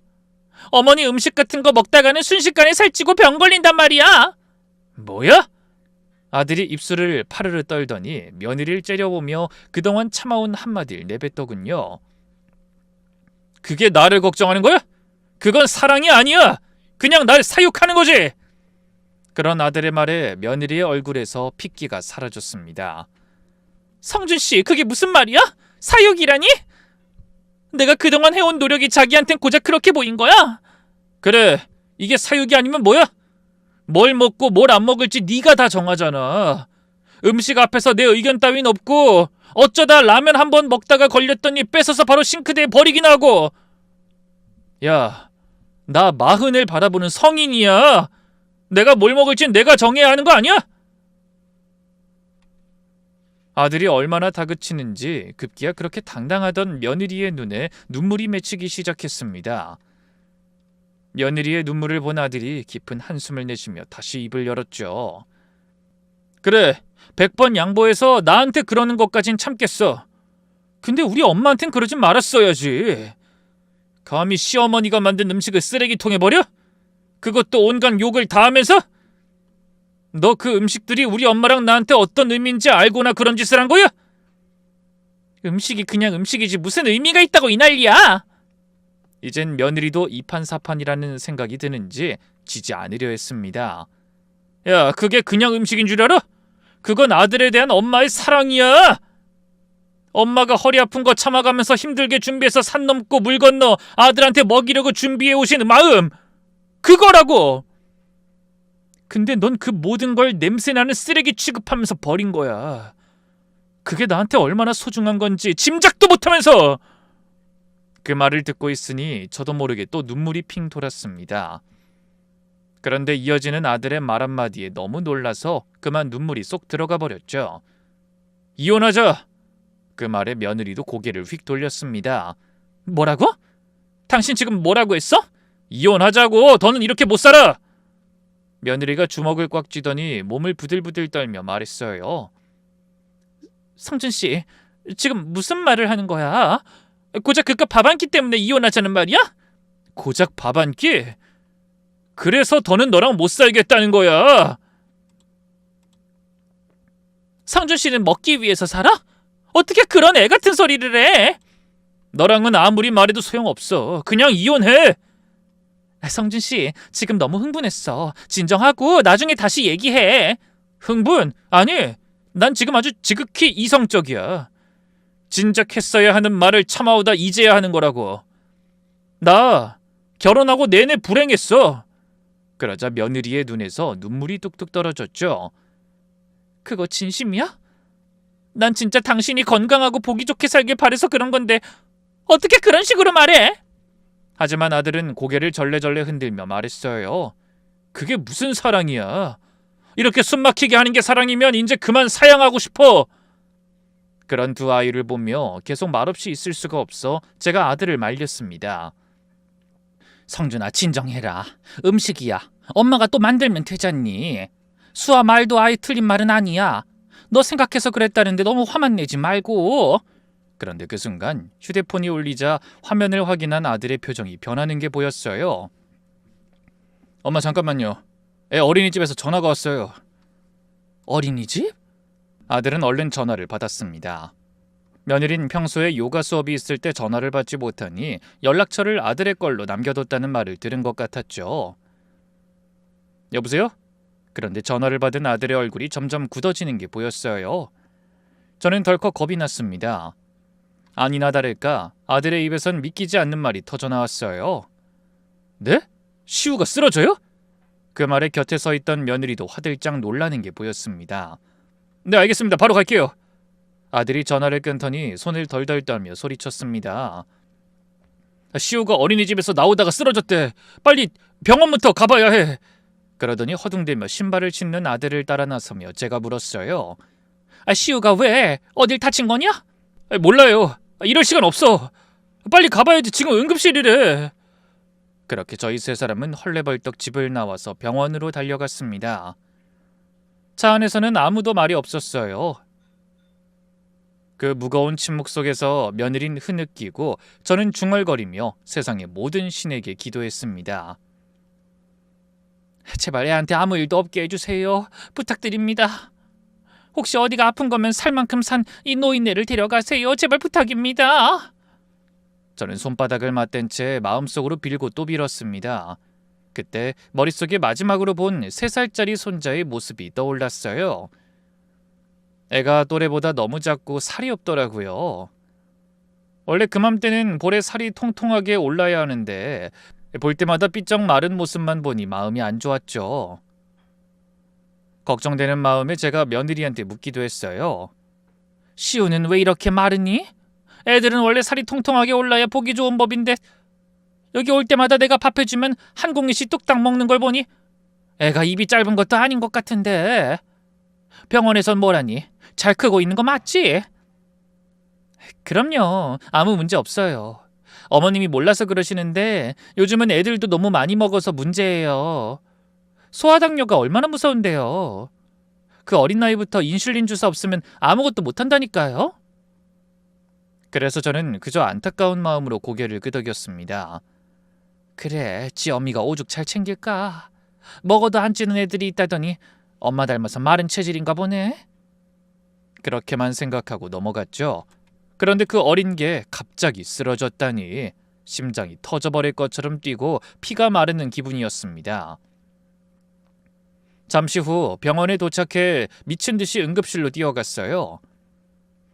어머니 음식 같은 거 먹다가는 순식간에 살찌고 병 걸린단 말이야. 뭐야? 아들이 입술을 파르르 떨더니 며느리를 째려보며 그동안 참아온 한마디를 내뱉더군요. 그게 나를 걱정하는 거야? 그건 사랑이 아니야. 그냥 날 사육하는 거지. 그런 아들의 말에 며느리의 얼굴에서 핏기가 사라졌습니다. 성준씨, 그게 무슨 말이야? 사육이라니? 내가 그동안 해온 노력이 자기한텐 고작 그렇게 보인 거야? 그래, 이게 사육이 아니면 뭐야? 뭘 먹고 뭘 안 먹을지 네가 다 정하잖아. 음식 앞에서 내 의견 따윈 없고 어쩌다 라면 한 번 먹다가 걸렸더니 뺏어서 바로 싱크대에 버리긴 하고. 야, 나 마흔을 바라보는 성인이야. 내가 뭘 먹을진 내가 정해야 하는 거 아니야? 아들이 얼마나 다그치는지 급기야 그렇게 당당하던 며느리의 눈에 눈물이 맺히기 시작했습니다. 며느리의 눈물을 본 아들이 깊은 한숨을 내쉬며 다시 입을 열었죠. 그래, 100번 양보해서 나한테 그러는 것까진 참겠어. 근데 우리 엄마한텐 그러진 말았어야지. 감히 시어머니가 만든 음식을 쓰레기통에 버려? 그것도 온갖 욕을 다 하면서? 너 그 음식들이 우리 엄마랑 나한테 어떤 의미인지 알고나 그런 짓을 한 거야? 음식이 그냥 음식이지 무슨 의미가 있다고 이 난리야. 이젠 며느리도 이판사판이라는 생각이 드는지 지지 않으려 했습니다. 야, 그게 그냥 음식인 줄 알아? 그건 아들에 대한 엄마의 사랑이야. 엄마가 허리 아픈 거 참아가면서 힘들게 준비해서 산 넘고 물 건너 아들한테 먹이려고 준비해 오신 마음, 그거라고. 근데 넌 그 모든 걸 냄새나는 쓰레기 취급하면서 버린 거야. 그게 나한테 얼마나 소중한 건지 짐작도 못하면서. 그 말을 듣고 있으니 저도 모르게 또 눈물이 핑 돌았습니다. 그런데 이어지는 아들의 말 한마디에 너무 놀라서 그만 눈물이 쏙 들어가 버렸죠. 이혼하자. 그 말에 며느리도 고개를 휙 돌렸습니다. 뭐라고? 당신 지금 뭐라고 했어? 이혼하자고. 더는 이렇게 못 살아. 며느리가 주먹을 꽉 쥐더니 몸을 부들부들 떨며 말했어요. 성준씨, 지금 무슨 말을 하는 거야? 고작 그깟 밥 한 끼 때문에 이혼하자는 말이야? 고작 밥 한 끼? 그래서 더는 너랑 못 살겠다는 거야. 성준씨는 먹기 위해서 살아? 어떻게 그런 애 같은 소리를 해? 너랑은 아무리 말해도 소용없어. 그냥 이혼해. 성준씨, 지금 너무 흥분했어. 진정하고 나중에 다시 얘기해. 흥분? 아니, 난 지금 아주 지극히 이성적이야. 진작 했어야 하는 말을 참아오다 이제야 하는 거라고. 나 결혼하고 내내 불행했어. 그러자 며느리의 눈에서 눈물이 뚝뚝 떨어졌죠. 그거 진심이야? 난 진짜 당신이 건강하고 보기 좋게 살길 바래서 그런 건데 어떻게 그런 식으로 말해? 하지만 아들은 고개를 절레절레 흔들며 말했어요. 그게 무슨 사랑이야? 이렇게 숨막히게 하는 게 사랑이면 이제 그만 사양하고 싶어. 그런 두 아이를 보며 계속 말없이 있을 수가 없어 제가 아들을 말렸습니다. 성준아, 진정해라. 음식이야. 엄마가 또 만들면 되잖니. 수아 말도 아예 틀린 말은 아니야. 너 생각해서 그랬다는데 너무 화만 내지 말고. 그런데 그 순간 휴대폰이 울리자 화면을 확인한 아들의 표정이 변하는 게 보였어요. 엄마, 잠깐만요. 애 어린이집에서 전화가 왔어요. 어린이집? 아들은 얼른 전화를 받았습니다. 며느린 평소에 요가 수업이 있을 때 전화를 받지 못하니 연락처를 아들의 걸로 남겨뒀다는 말을 들은 것 같았죠. 여보세요? 그런데 전화를 받은 아들의 얼굴이 점점 굳어지는 게 보였어요. 저는 덜컥 겁이 났습니다. 아니나 다를까 아들의 입에선 믿기지 않는 말이 터져나왔어요. 네? 시우가 쓰러져요? 그 말에 곁에 서 있던 며느리도 화들짝 놀라는 게 보였습니다. 네, 알겠습니다. 바로 갈게요. 아들이 전화를 끊더니 손을 덜덜 떨며 소리쳤습니다. 시우가 어린이집에서 나오다가 쓰러졌대. 빨리 병원부터 가봐야 해. 그러더니 허둥대며 신발을 신는 아들을 따라 나서며 제가 물었어요. 시우가 왜? 어딜 다친 거냐? 몰라요. 이럴 시간 없어. 빨리 가봐야지. 지금 응급실이래. 그렇게 저희 세 사람은 헐레벌떡 집을 나와서 병원으로 달려갔습니다. 차 안에서는 아무도 말이 없었어요. 그 무거운 침묵 속에서 며느린 흐느끼고 저는 중얼거리며 세상의 모든 신에게 기도했습니다. 제발 애한테 아무 일도 없게 해주세요. 부탁드립니다. 혹시 어디가 아픈 거면 살 만큼 산 이 노인네를 데려가세요. 제발 부탁입니다. 저는 손바닥을 맞댄 채 마음속으로 빌고 또 빌었습니다. 그때 머릿속에 마지막으로 본 3살짜리 손자의 모습이 떠올랐어요. 애가 또래보다 너무 작고 살이 없더라고요. 원래 그맘때는 볼에 살이 통통하게 올라야 하는데 볼 때마다 삐쩍 마른 모습만 보니 마음이 안 좋았죠. 걱정되는 마음에 제가 며느리한테 묻기도 했어요. 시우는 왜 이렇게 마르니? 애들은 원래 살이 통통하게 올라야 보기 좋은 법인데 여기 올 때마다 내가 밥 해주면 한 공기씩 뚝딱 먹는 걸 보니 애가 입이 짧은 것도 아닌 것 같은데. 병원에선 뭐라니? 잘 크고 있는 거 맞지? 그럼요. 아무 문제 없어요. 어머님이 몰라서 그러시는데 요즘은 애들도 너무 많이 먹어서 문제예요. 소아당뇨가 얼마나 무서운데요. 그 어린 나이부터 인슐린 주사 없으면 아무것도 못한다니까요. 그래서 저는 그저 안타까운 마음으로 고개를 끄덕였습니다. 그래, 지 어미가 오죽 잘 챙길까. 먹어도 안 찌는 애들이 있다더니 엄마 닮아서 마른 체질인가 보네. 그렇게만 생각하고 넘어갔죠. 그런데 그 어린 게 갑자기 쓰러졌다니 심장이 터져버릴 것처럼 뛰고 피가 마르는 기분이었습니다. 잠시 후 병원에 도착해 미친 듯이 응급실로 뛰어갔어요.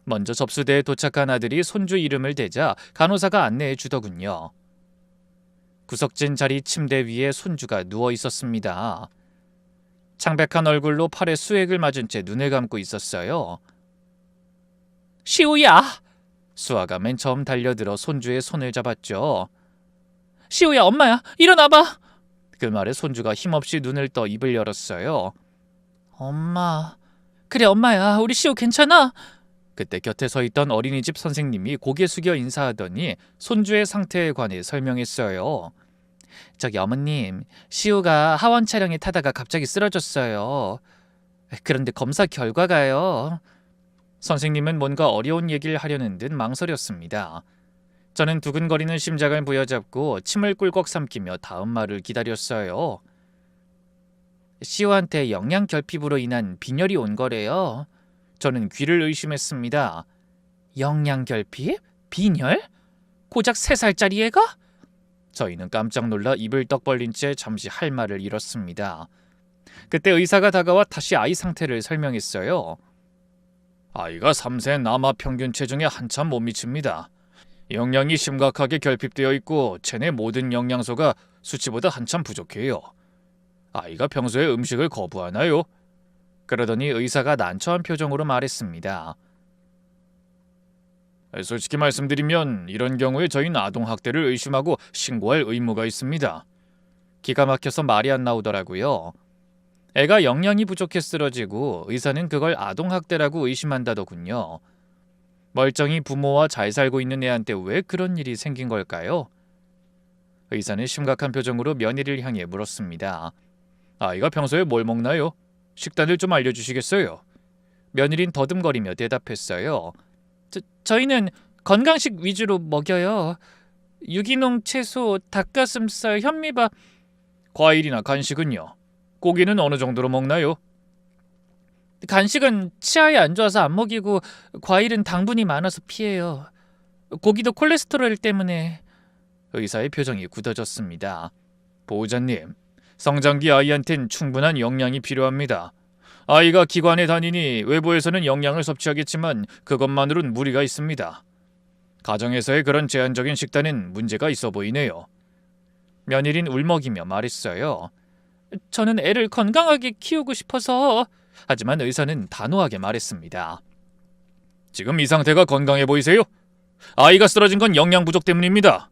먼저 접수대에 도착한 아들이 손주 이름을 대자 간호사가 안내해 주더군요. 구석진 자리 침대 위에 손주가 누워 있었습니다. 창백한 얼굴로 팔에 수액을 맞은 채 눈을 감고 있었어요. 시우야! 수아가 맨 처음 달려들어 손주의 손을 잡았죠. 시우야, 엄마야, 일어나봐! 그 말에 손주가 힘없이 눈을 떠 입을 열었어요. 엄마... 그래, 엄마야, 우리 시우 괜찮아? 그때 곁에 서 있던 어린이집 선생님이 고개 숙여 인사하더니 손주의 상태에 관해 설명했어요. 저기 어머님, 시우가 하원 촬영에 타다가 갑자기 쓰러졌어요. 그런데 검사 결과가요. 선생님은 뭔가 어려운 얘기를 하려는 듯 망설였습니다. 저는 두근거리는 심장을 부여잡고 침을 꿀꺽 삼키며 다음 말을 기다렸어요. 시우한테 영양결핍으로 인한 빈혈이 온 거래요. 저는 귀를 의심했습니다. 영양결핍? 빈혈? 고작 3살짜리 애가? 저희는 깜짝 놀라 입을 떡 벌린 채 잠시 할 말을 잃었습니다. 그때 의사가 다가와 다시 아이 상태를 설명했어요. 아이가 3세 남아 평균 체중에 한참 못 미칩니다. 영양이 심각하게 결핍되어 있고 체내 모든 영양소가 수치보다 한참 부족해요. 아이가 평소에 음식을 거부하나요? 그러더니 의사가 난처한 표정으로 말했습니다. 솔직히 말씀드리면 이런 경우에 저희는 아동학대를 의심하고 신고할 의무가 있습니다. 기가 막혀서 말이 안 나오더라고요. 애가 영양이 부족해 쓰러지고 의사는 그걸 아동학대라고 의심한다더군요. 멀쩡히 부모와 잘 살고 있는 애한테 왜 그런 일이 생긴 걸까요? 의사는 심각한 표정으로 며느리를 향해 물었습니다. 아이가 평소에 뭘 먹나요? 식단을 좀 알려주시겠어요? 며느린 더듬거리며 대답했어요. 저희는 건강식 위주로 먹여요. 유기농 채소, 닭가슴살, 현미밥. 과일이나 간식은요? 고기는 어느 정도로 먹나요? 간식은 치아에 안 좋아서 안 먹이고 과일은 당분이 많아서 피해요. 고기도 콜레스테롤 때문에. 의사의 표정이 굳어졌습니다. 보호자님, 성장기 아이한텐 충분한 영양이 필요합니다. 아이가 기관에 다니니 외부에서는 영양을 섭취하겠지만 그것만으론 무리가 있습니다. 가정에서의 그런 제한적인 식단은 문제가 있어 보이네요. 며느린 울먹이며 말했어요. 저는 애를 건강하게 키우고 싶어서. 하지만 의사는 단호하게 말했습니다. 지금 이 상태가 건강해 보이세요? 아이가 쓰러진 건 영양 부족 때문입니다.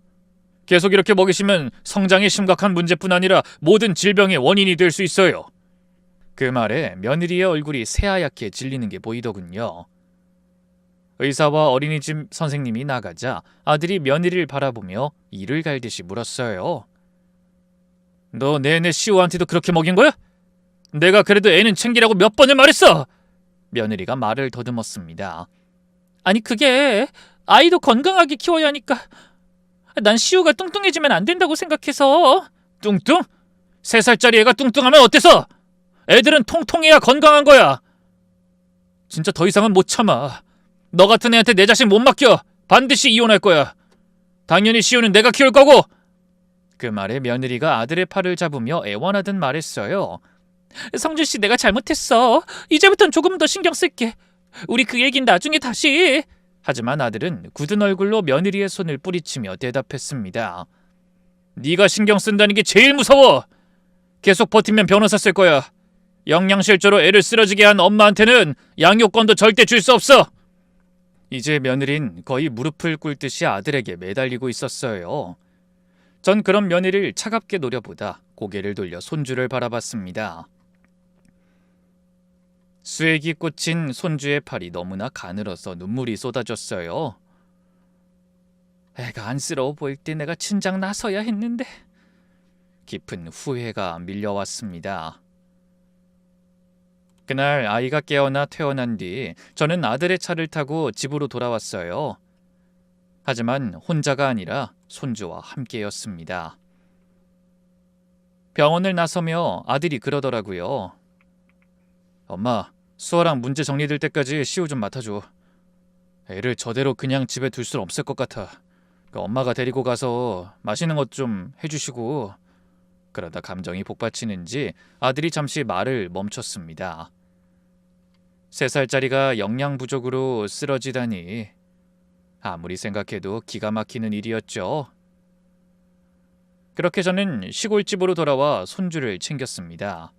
계속 이렇게 먹이시면 성장에 심각한 문제뿐 아니라 모든 질병의 원인이 될 수 있어요. 그 말에 며느리의 얼굴이 새하얗게 질리는 게 보이더군요. 의사와 어린이집 선생님이 나가자 아들이 며느리를 바라보며 이를 갈듯이 물었어요. 너 내내 시우한테도 그렇게 먹인 거야? 내가 그래도 애는 챙기라고 몇 번을 말했어! 며느리가 말을 더듬었습니다. 아니 그게 아이도 건강하게 키워야 하니까. 난 시우가 뚱뚱해지면 안 된다고 생각해서. 뚱뚱? 3살짜리 애가 뚱뚱하면 어때서? 애들은 통통해야 건강한 거야. 진짜 더 이상은 못 참아. 너 같은 애한테 내 자식 못 맡겨. 반드시 이혼할 거야. 당연히 시우는 내가 키울 거고. 그 말에 며느리가 아들의 팔을 잡으며 애원하듯 말했어요. 성준씨, 내가 잘못했어. 이제부턴 조금 더 신경 쓸게. 우리 그 얘긴 나중에 다시. 하지만 아들은 굳은 얼굴로 며느리의 손을 뿌리치며 대답했습니다. 네가 신경 쓴다는 게 제일 무서워. 계속 버티면 변호사 쓸 거야. 영양실조로 애를 쓰러지게 한 엄마한테는 양육권도 절대 줄 수 없어. 이제 며느린 거의 무릎을 꿇듯이 아들에게 매달리고 있었어요. 전 그런 며느리를 차갑게 노려보다 고개를 돌려 손주를 바라봤습니다. 수액이 꽂힌 손주의 팔이 너무나 가늘어서 눈물이 쏟아졌어요. 애가 안쓰러워 보일 때 내가 진작 나서야 했는데. 깊은 후회가 밀려왔습니다. 그날 아이가 깨어나 퇴원한 뒤 저는 아들의 차를 타고 집으로 돌아왔어요. 하지만 혼자가 아니라 손주와 함께였습니다. 병원을 나서며 아들이 그러더라고요. 엄마, 수아랑 문제 정리될 때까지 시우 좀 맡아줘. 애를 저대로 그냥 집에 둘 순 없을 것 같아. 엄마가 데리고 가서 맛있는 것 좀 해주시고. 그러다 감정이 복받치는지 아들이 잠시 말을 멈췄습니다. 3살짜리가 영양 부족으로 쓰러지다니. 아무리 생각해도 기가 막히는 일이었죠. 그렇게 저는 시골집으로 돌아와 손주를 챙겼습니다.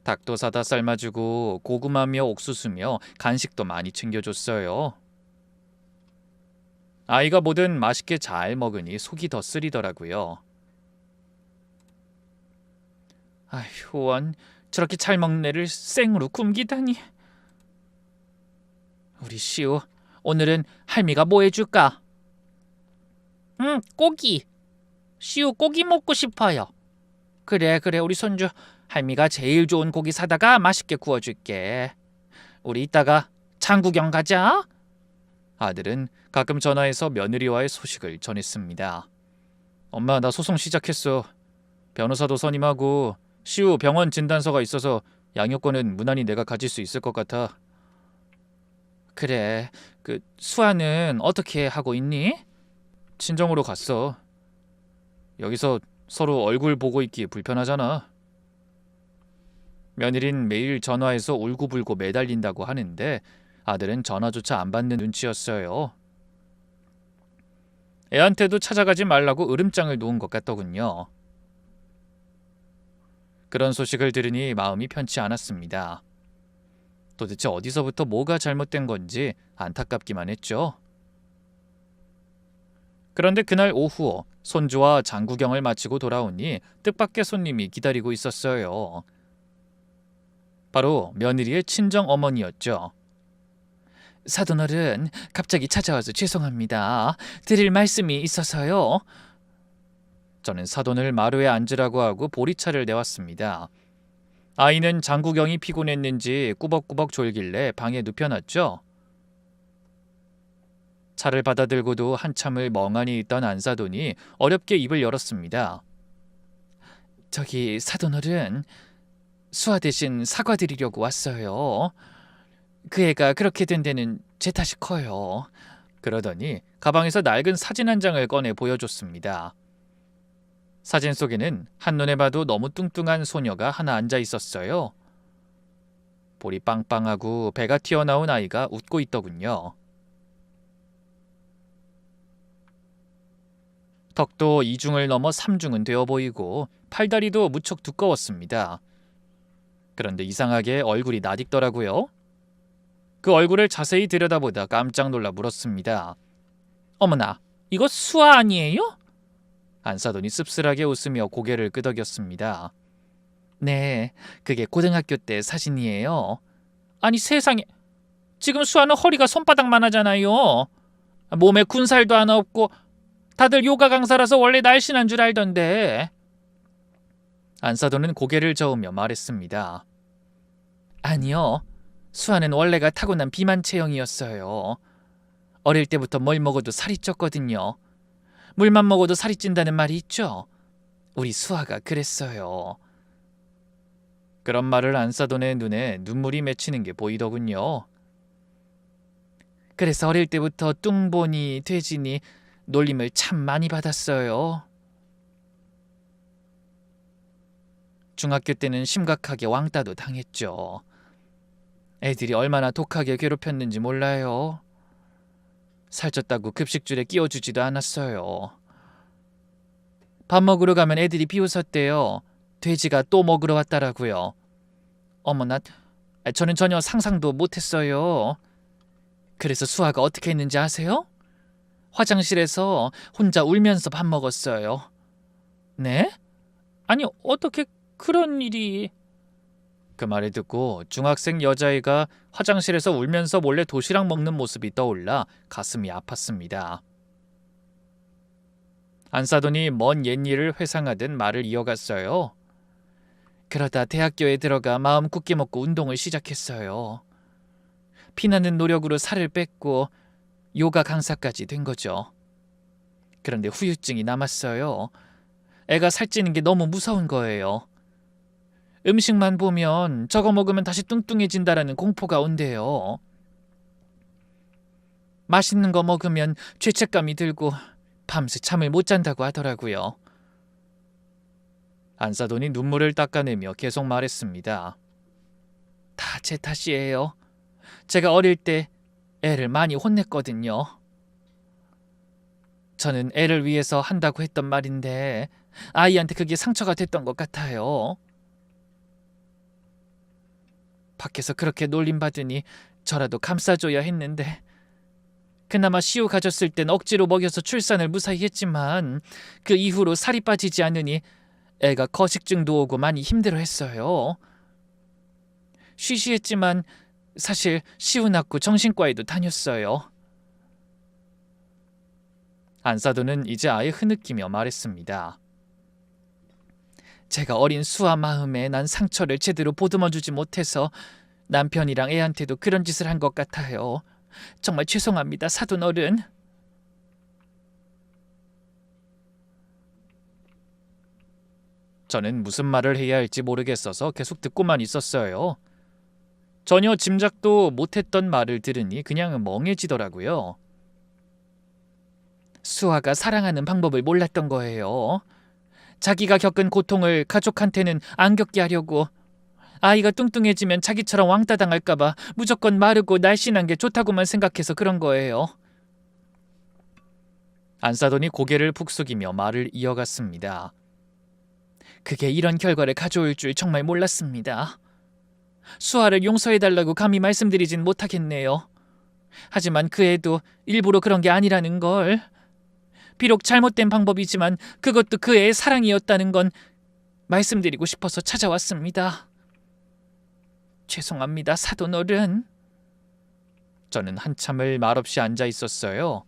닭도 사다 삶아주고 고구마며 옥수수며 간식도 많이 챙겨줬어요. 아이가 뭐든 맛있게 잘 먹으니 속이 더 쓰리더라고요. 아휴, 원 저렇게 잘 먹는 애를 생으로 굶기다니. 우리 시우, 오늘은 할미가 뭐 해줄까? 고기. 시우 고기 먹고 싶어요. 그래, 우리 손주 할미가 제일 좋은 고기 사다가 맛있게 구워줄게. 우리 이따가 장구경 가자. 아들은 가끔 전화해서 며느리와의 소식을 전했습니다. 엄마, 나 소송 시작했어. 변호사도 선임하고 시우 병원 진단서가 있어서 양육권은 무난히 내가 가질 수 있을 것 같아. 그래, 수아는 어떻게 하고 있니? 친정으로 갔어. 여기서 서로 얼굴 보고 있기 불편하잖아. 며느린 매일 전화해서 울고불고 매달린다고 하는데 아들은 전화조차 안 받는 눈치였어요. 애한테도 찾아가지 말라고 으름장을 놓은 것 같더군요. 그런 소식을 들으니 마음이 편치 않았습니다. 도대체 어디서부터 뭐가 잘못된 건지 안타깝기만 했죠. 그런데 그날 오후 손주와 장구경을 마치고 돌아오니 뜻밖의 손님이 기다리고 있었어요. 바로 며느리의 친정 어머니였죠. 사돈어른, 갑자기 찾아와서 죄송합니다. 드릴 말씀이 있어서요. 저는 사돈을 마루에 앉으라고 하고 보리차를 내왔습니다. 아이는 장구경이 피곤했는지 꾸벅꾸벅 졸길래 방에 눕혀놨죠. 차를 받아들고도 한참을 멍하니 있던 안사돈이 어렵게 입을 열었습니다. 저기 사돈어른, 수아 대신 사과드리려고 왔어요. 그 애가 그렇게 된 데는 제 탓이 커요. 그러더니 가방에서 낡은 사진 한 장을 꺼내 보여줬습니다. 사진 속에는 한눈에 봐도 너무 뚱뚱한 소녀가 하나 앉아 있었어요. 볼이 빵빵하고 배가 튀어나온 아이가 웃고 있더군요. 턱도 2중을 넘어 3중은 되어 보이고 팔다리도 무척 두꺼웠습니다. 그런데 이상하게 얼굴이 낯익더라고요. 그 얼굴을 자세히 들여다보다 깜짝 놀라 물었습니다. 어머나, 이거 수아 아니에요? 안사돈이 씁쓸하게 웃으며 고개를 끄덕였습니다. 네, 그게 고등학교 때 사진이에요. 아니 세상에, 지금 수아는 허리가 손바닥만 하잖아요. 몸에 군살도 하나 없고 다들 요가 강사라서 원래 날씬한 줄 알던데. 안사돈은 고개를 저으며 말했습니다. 아니요, 수아는 원래가 타고난 비만 체형이었어요. 어릴 때부터 뭘 먹어도 살이 쪘거든요. 물만 먹어도 살이 찐다는 말이 있죠. 우리 수아가 그랬어요. 그런 말을 안사돈의 눈에 눈물이 맺히는 게 보이더군요. 그래서 어릴 때부터 뚱보니 돼지니 놀림을 참 많이 받았어요. 중학교 때는 심각하게 왕따도 당했죠. 애들이 얼마나 독하게 괴롭혔는지 몰라요. 살쪘다고 급식줄에 끼워주지도 않았어요. 밥 먹으러 가면 애들이 비웃었대요. 돼지가 또 먹으러 왔다라고요. 어머나, 저는 전혀 상상도 못했어요. 그래서 수아가 어떻게 했는지 아세요? 화장실에서 혼자 울면서 밥 먹었어요. 네? 아니, 어떻게 그런 일이... 그 말을 듣고 중학생 여자애가 화장실에서 울면서 몰래 도시락 먹는 모습이 떠올라 가슴이 아팠습니다. 안사돈이 먼 옛일을 회상하듯 말을 이어갔어요. 그러다 대학교에 들어가 마음 굳게 먹고 운동을 시작했어요. 피나는 노력으로 살을 뺐고 요가 강사까지 된 거죠. 그런데 후유증이 남았어요. 애가 살찌는 게 너무 무서운 거예요. 음식만 보면 저거 먹으면 다시 뚱뚱해진다라는 공포가 온대요. 맛있는 거 먹으면 죄책감이 들고 밤새 잠을 못 잔다고 하더라고요. 안사돈이 눈물을 닦아내며 계속 말했습니다. 다 제 탓이에요. 제가 어릴 때 애를 많이 혼냈거든요. 저는 애를 위해서 한다고 했던 말인데 아이한테 그게 상처가 됐던 것 같아요. 밖에서 그렇게 놀림받으니 저라도 감싸줘야 했는데 그나마 시우 가졌을 땐 억지로 먹여서 출산을 무사히 했지만 그 이후로 살이 빠지지 않으니 애가 거식증도 오고 많이 힘들어했어요. 쉬쉬했지만 사실 시우 낳고 정신과에도 다녔어요. 안사돈은 이제 아예 흐느끼며 말했습니다. 제가 어린 수아 마음에 난 상처를 제대로 보듬어주지 못해서 남편이랑 애한테도 그런 짓을 한 것 같아요. 정말 죄송합니다, 사돈 어른. 저는 무슨 말을 해야 할지 모르겠어서 계속 듣고만 있었어요. 전혀 짐작도 못했던 말을 들으니 그냥 멍해지더라고요. 수아가 사랑하는 방법을 몰랐던 거예요. 자기가 겪은 고통을 가족한테는 안 겪게 하려고 아이가 뚱뚱해지면 자기처럼 왕따 당할까봐 무조건 마르고 날씬한 게 좋다고만 생각해서 그런 거예요. 안사돈이 고개를 푹 숙이며 말을 이어갔습니다. 그게 이런 결과를 가져올 줄 정말 몰랐습니다. 수아를 용서해달라고 감히 말씀드리진 못하겠네요. 하지만 그 애도 일부러 그런 게 아니라는 걸. 비록 잘못된 방법이지만 그것도 그 애의 사랑이었다는 건 말씀드리고 싶어서 찾아왔습니다. 죄송합니다, 사돈어른. 저는 한참을 말없이 앉아 있었어요.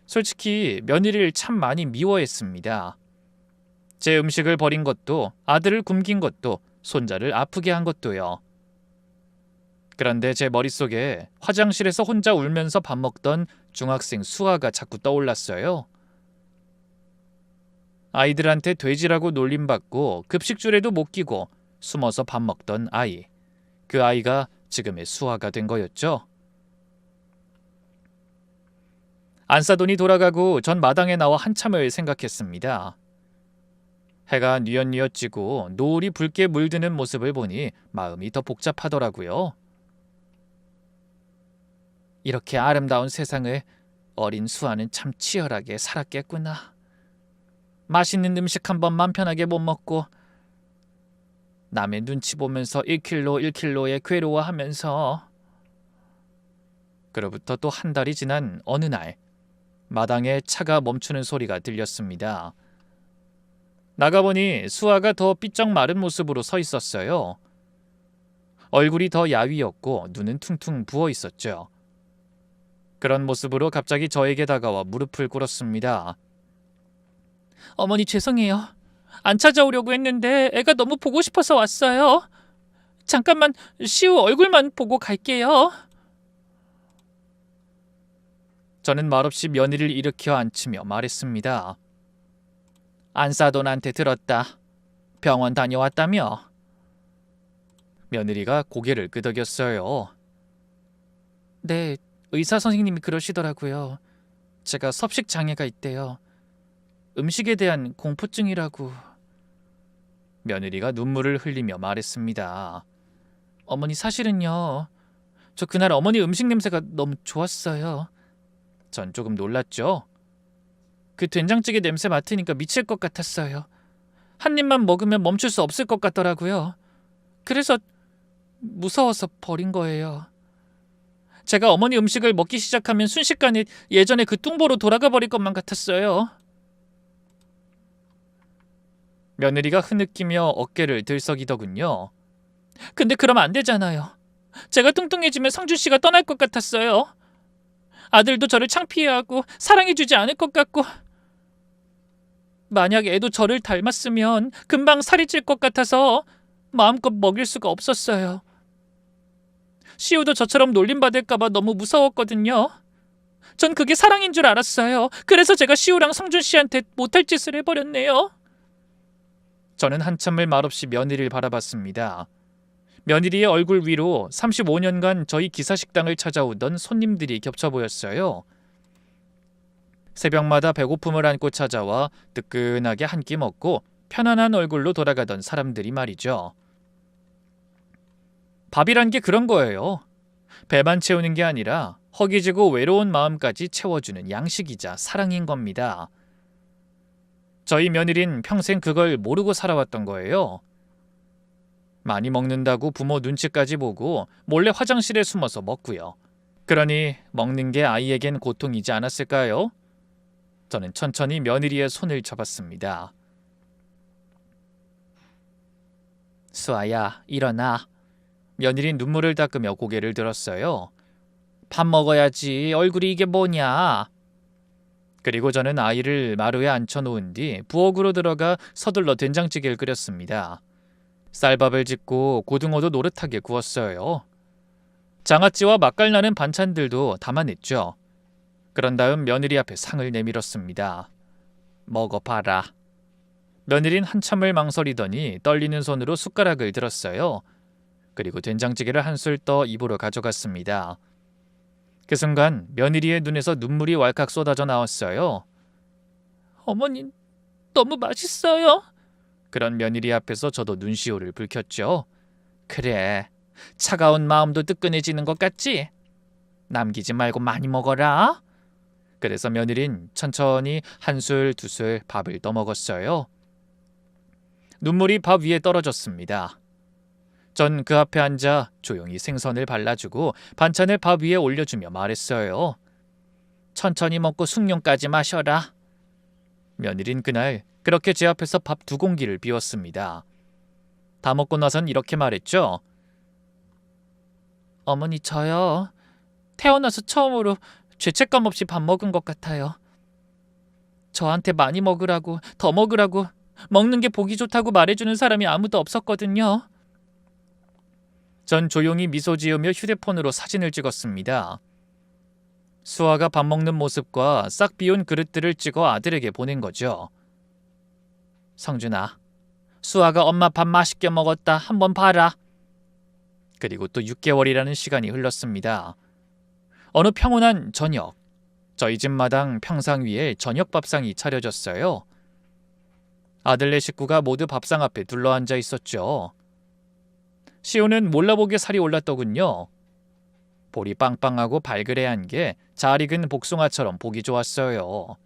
솔직히 며느리를 참 많이 미워했습니다. 제 음식을 버린 것도, 아들을 굶긴 것도, 손자를 아프게 한 것도요. 그런데 제 머릿속에 화장실에서 혼자 울면서 밥 먹던 중학생 수아가 자꾸 떠올랐어요. 아이들한테 돼지라고 놀림받고 급식줄에도 못 끼고 숨어서 밥 먹던 아이. 그 아이가 지금의 수아가 된 거였죠. 안사돈이 돌아가고 전 마당에 나와 한참을 생각했습니다. 해가 뉘엿뉘엿 지고 노을이 붉게 물드는 모습을 보니 마음이 더 복잡하더라고요. 이렇게 아름다운 세상을 어린 수아는 참 치열하게 살았겠구나. 맛있는 음식 한 번만 편하게 못 먹고 남의 눈치 보면서 1킬로 1킬로에 괴로워하면서. 그로부터 또 한 달이 지난 어느 날 마당에 차가 멈추는 소리가 들렸습니다. 나가보니 수아가 더 삐쩍 마른 모습으로 서 있었어요. 얼굴이 더 야위었고 눈은 퉁퉁 부어 있었죠. 그런 모습으로 갑자기 저에게 다가와 무릎을 꿇었습니다. 어머니 죄송해요. 안 찾아오려고 했는데 애가 너무 보고 싶어서 왔어요. 잠깐만 시우 얼굴만 보고 갈게요. 저는 말없이 며느리를 일으켜 앉히며 말했습니다. 안사돈한테 들었다. 병원 다녀왔다며? 며느리가 고개를 끄덕였어요. 네, 의사 선생님이 그러시더라고요. 제가 섭식 장애가 있대요. 음식에 대한 공포증이라고. 며느리가 눈물을 흘리며 말했습니다. 어머니 사실은요. 저 그날 어머니 음식 냄새가 너무 좋았어요. 전 조금 놀랐죠. 그 된장찌개 냄새 맡으니까 미칠 것 같았어요. 한 입만 먹으면 멈출 수 없을 것 같더라고요. 그래서 무서워서 버린 거예요. 제가 어머니 음식을 먹기 시작하면 순식간에 예전에 그 뚱보로 돌아가 버릴 것만 같았어요. 며느리가 흐느끼며 어깨를 들썩이더군요. 근데 그러면 안 되잖아요. 제가 뚱뚱해지면 성준 씨가 떠날 것 같았어요. 아들도 저를 창피해하고 사랑해주지 않을 것 같고, 만약 애도 저를 닮았으면 금방 살이 찔 것 같아서 마음껏 먹일 수가 없었어요. 시우도 저처럼 놀림받을까봐 너무 무서웠거든요. 전 그게 사랑인 줄 알았어요. 그래서 제가 시우랑 성준 씨한테 못할 짓을 해버렸네요. 저는 한참을 말없이 며느리를 바라봤습니다. 며느리의 얼굴 위로 35년간 저희 기사식당을 찾아오던 손님들이 겹쳐 보였어요. 새벽마다 배고픔을 안고 찾아와 뜨끈하게 한 끼 먹고 편안한 얼굴로 돌아가던 사람들이 말이죠. 밥이란 게 그런 거예요. 배만 채우는 게 아니라 허기지고 외로운 마음까지 채워주는 양식이자 사랑인 겁니다. 저희 며느린 평생 그걸 모르고 살아왔던 거예요. 많이 먹는다고 부모 눈치까지 보고 몰래 화장실에 숨어서 먹고요. 그러니 먹는 게 아이에겐 고통이지 않았을까요? 저는 천천히 며느리의 손을 잡았습니다. 수아야, 일어나. 며느린 눈물을 닦으며 고개를 들었어요. 밥 먹어야지. 얼굴이 이게 뭐냐. 그리고 저는 아이를 마루에 앉혀놓은 뒤 부엌으로 들어가 서둘러 된장찌개를 끓였습니다. 쌀밥을 짓고 고등어도 노릇하게 구웠어요. 장아찌와 맛깔나는 반찬들도 담아냈죠. 그런 다음 며느리 앞에 상을 내밀었습니다. 먹어봐라. 며느린 한참을 망설이더니 떨리는 손으로 숟가락을 들었어요. 그리고 된장찌개를 한술 떠 입으로 가져갔습니다. 그 순간 며느리의 눈에서 눈물이 왈칵 쏟아져 나왔어요. 어머니, 너무 맛있어요. 그런 며느리 앞에서 저도 눈시울을 붉혔죠. 그래, 차가운 마음도 뜨끈해지는 것 같지? 남기지 말고 많이 먹어라. 그래서 며느린 천천히 한술 두술 밥을 떠먹었어요. 눈물이 밥 위에 떨어졌습니다. 전 그 앞에 앉아 조용히 생선을 발라주고 반찬을 밥 위에 올려주며 말했어요. 천천히 먹고 숭늉까지 마셔라. 며느린 그날 그렇게 제 앞에서 밥 2공기를 비웠습니다. 다 먹고 나선 이렇게 말했죠. 어머니, 저요. 태어나서 처음으로 죄책감 없이 밥 먹은 것 같아요. 저한테 많이 먹으라고, 더 먹으라고, 먹는 게 보기 좋다고 말해주는 사람이 아무도 없었거든요. 전 조용히 미소 지으며 휴대폰으로 사진을 찍었습니다. 수아가 밥 먹는 모습과 싹 비운 그릇들을 찍어 아들에게 보낸 거죠. 성준아, 수아가 엄마 밥 맛있게 먹었다. 한번 봐라. 그리고 또 6개월이라는 시간이 흘렀습니다. 어느 평온한 저녁, 저희 집 마당 평상 위에 저녁 밥상이 차려졌어요. 아들네 식구가 모두 밥상 앞에 둘러앉아 있었죠. 시우는 몰라보게 살이 올랐더군요. 볼이 빵빵하고 발그레한 게 잘 익은 복숭아처럼 보기 좋았어요.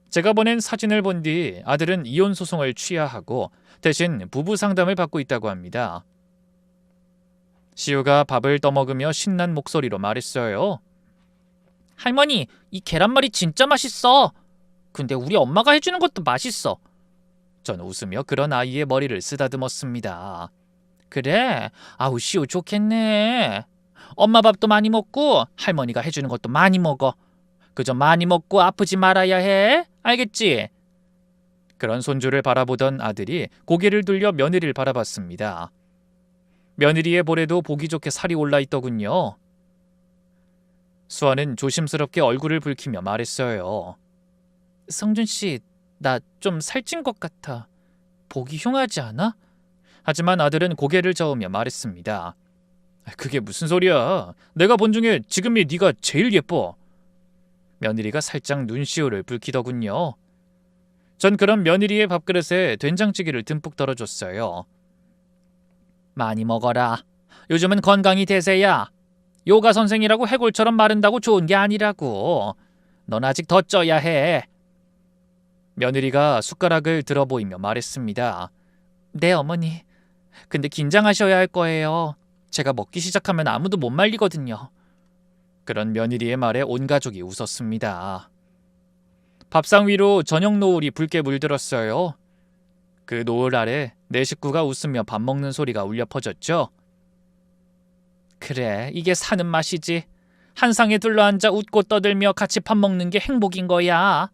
제가 보낸 사진을 본 뒤 아들은 이혼 소송을 취하하고 대신 부부 상담을 받고 있다고 합니다. 시우가 밥을 떠먹으며 신난 목소리로 말했어요. 할머니, 이 계란말이 진짜 맛있어. 근데 우리 엄마가 해주는 것도 맛있어. 전 웃으며 그런 아이의 머리를 쓰다듬었습니다. 그래? 아우, 시우 좋겠네. 엄마 밥도 많이 먹고 할머니가 해주는 것도 많이 먹어. 그저 많이 먹고 아프지 말아야 해. 알겠지? 그런 손주를 바라보던 아들이 고개를 돌려 며느리를 바라봤습니다. 며느리의 볼에도 보기 좋게 살이 올라 있더군요. 수아는 조심스럽게 얼굴을 붉히며 말했어요. 성준 씨, 나 좀 살찐 것 같아. 보기 흉하지 않아? 하지만 아들은 고개를 저으며 말했습니다. 그게 무슨 소리야. 내가 본 중에 지금이 네가 제일 예뻐. 며느리가 살짝 눈시울을 붉히더군요. 전 그런 며느리의 밥그릇에 된장찌개를 듬뿍 덜어줬어요. 많이 먹어라. 요즘은 건강이 대세야. 요가 선생이라고 해골처럼 마른다고 좋은 게 아니라고. 넌 아직 더 쪄야 해. 며느리가 숟가락을 들어 보이며 말했습니다. 네, 어머니. 근데 긴장하셔야 할 거예요. 제가 먹기 시작하면 아무도 못 말리거든요. 그런 며느리의 말에 온 가족이 웃었습니다. 밥상 위로 저녁 노을이 붉게 물들었어요. 그 노을 아래 내 식구가 웃으며 밥 먹는 소리가 울려 퍼졌죠. 그래, 이게 사는 맛이지. 한 상에 둘러앉아 웃고 떠들며 같이 밥 먹는 게 행복인 거야.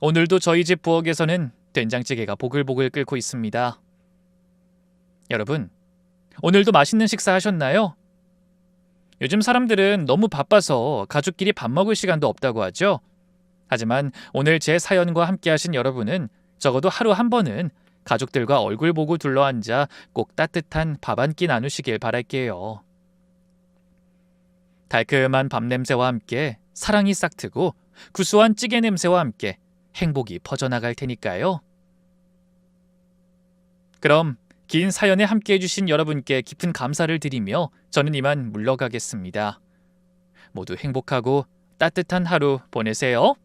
오늘도 저희 집 부엌에서는 된장찌개가 보글보글 끓고 있습니다. 여러분, 오늘도 맛있는 식사 하셨나요? 요즘 사람들은 너무 바빠서 가족끼리 밥 먹을 시간도 없다고 하죠. 하지만 오늘 제 사연과 함께 하신 여러분은 적어도 하루 한 번은 가족들과 얼굴 보고 둘러앉아 꼭 따뜻한 밥 한 끼 나누시길 바랄게요. 달콤한 밥 냄새와 함께 사랑이 싹트고 구수한 찌개 냄새와 함께 행복이 퍼져나갈 테니까요. 그럼 긴 사연에 함께해 주신 여러분께 깊은 감사를 드리며 저는 이만 물러가겠습니다. 모두 행복하고 따뜻한 하루 보내세요.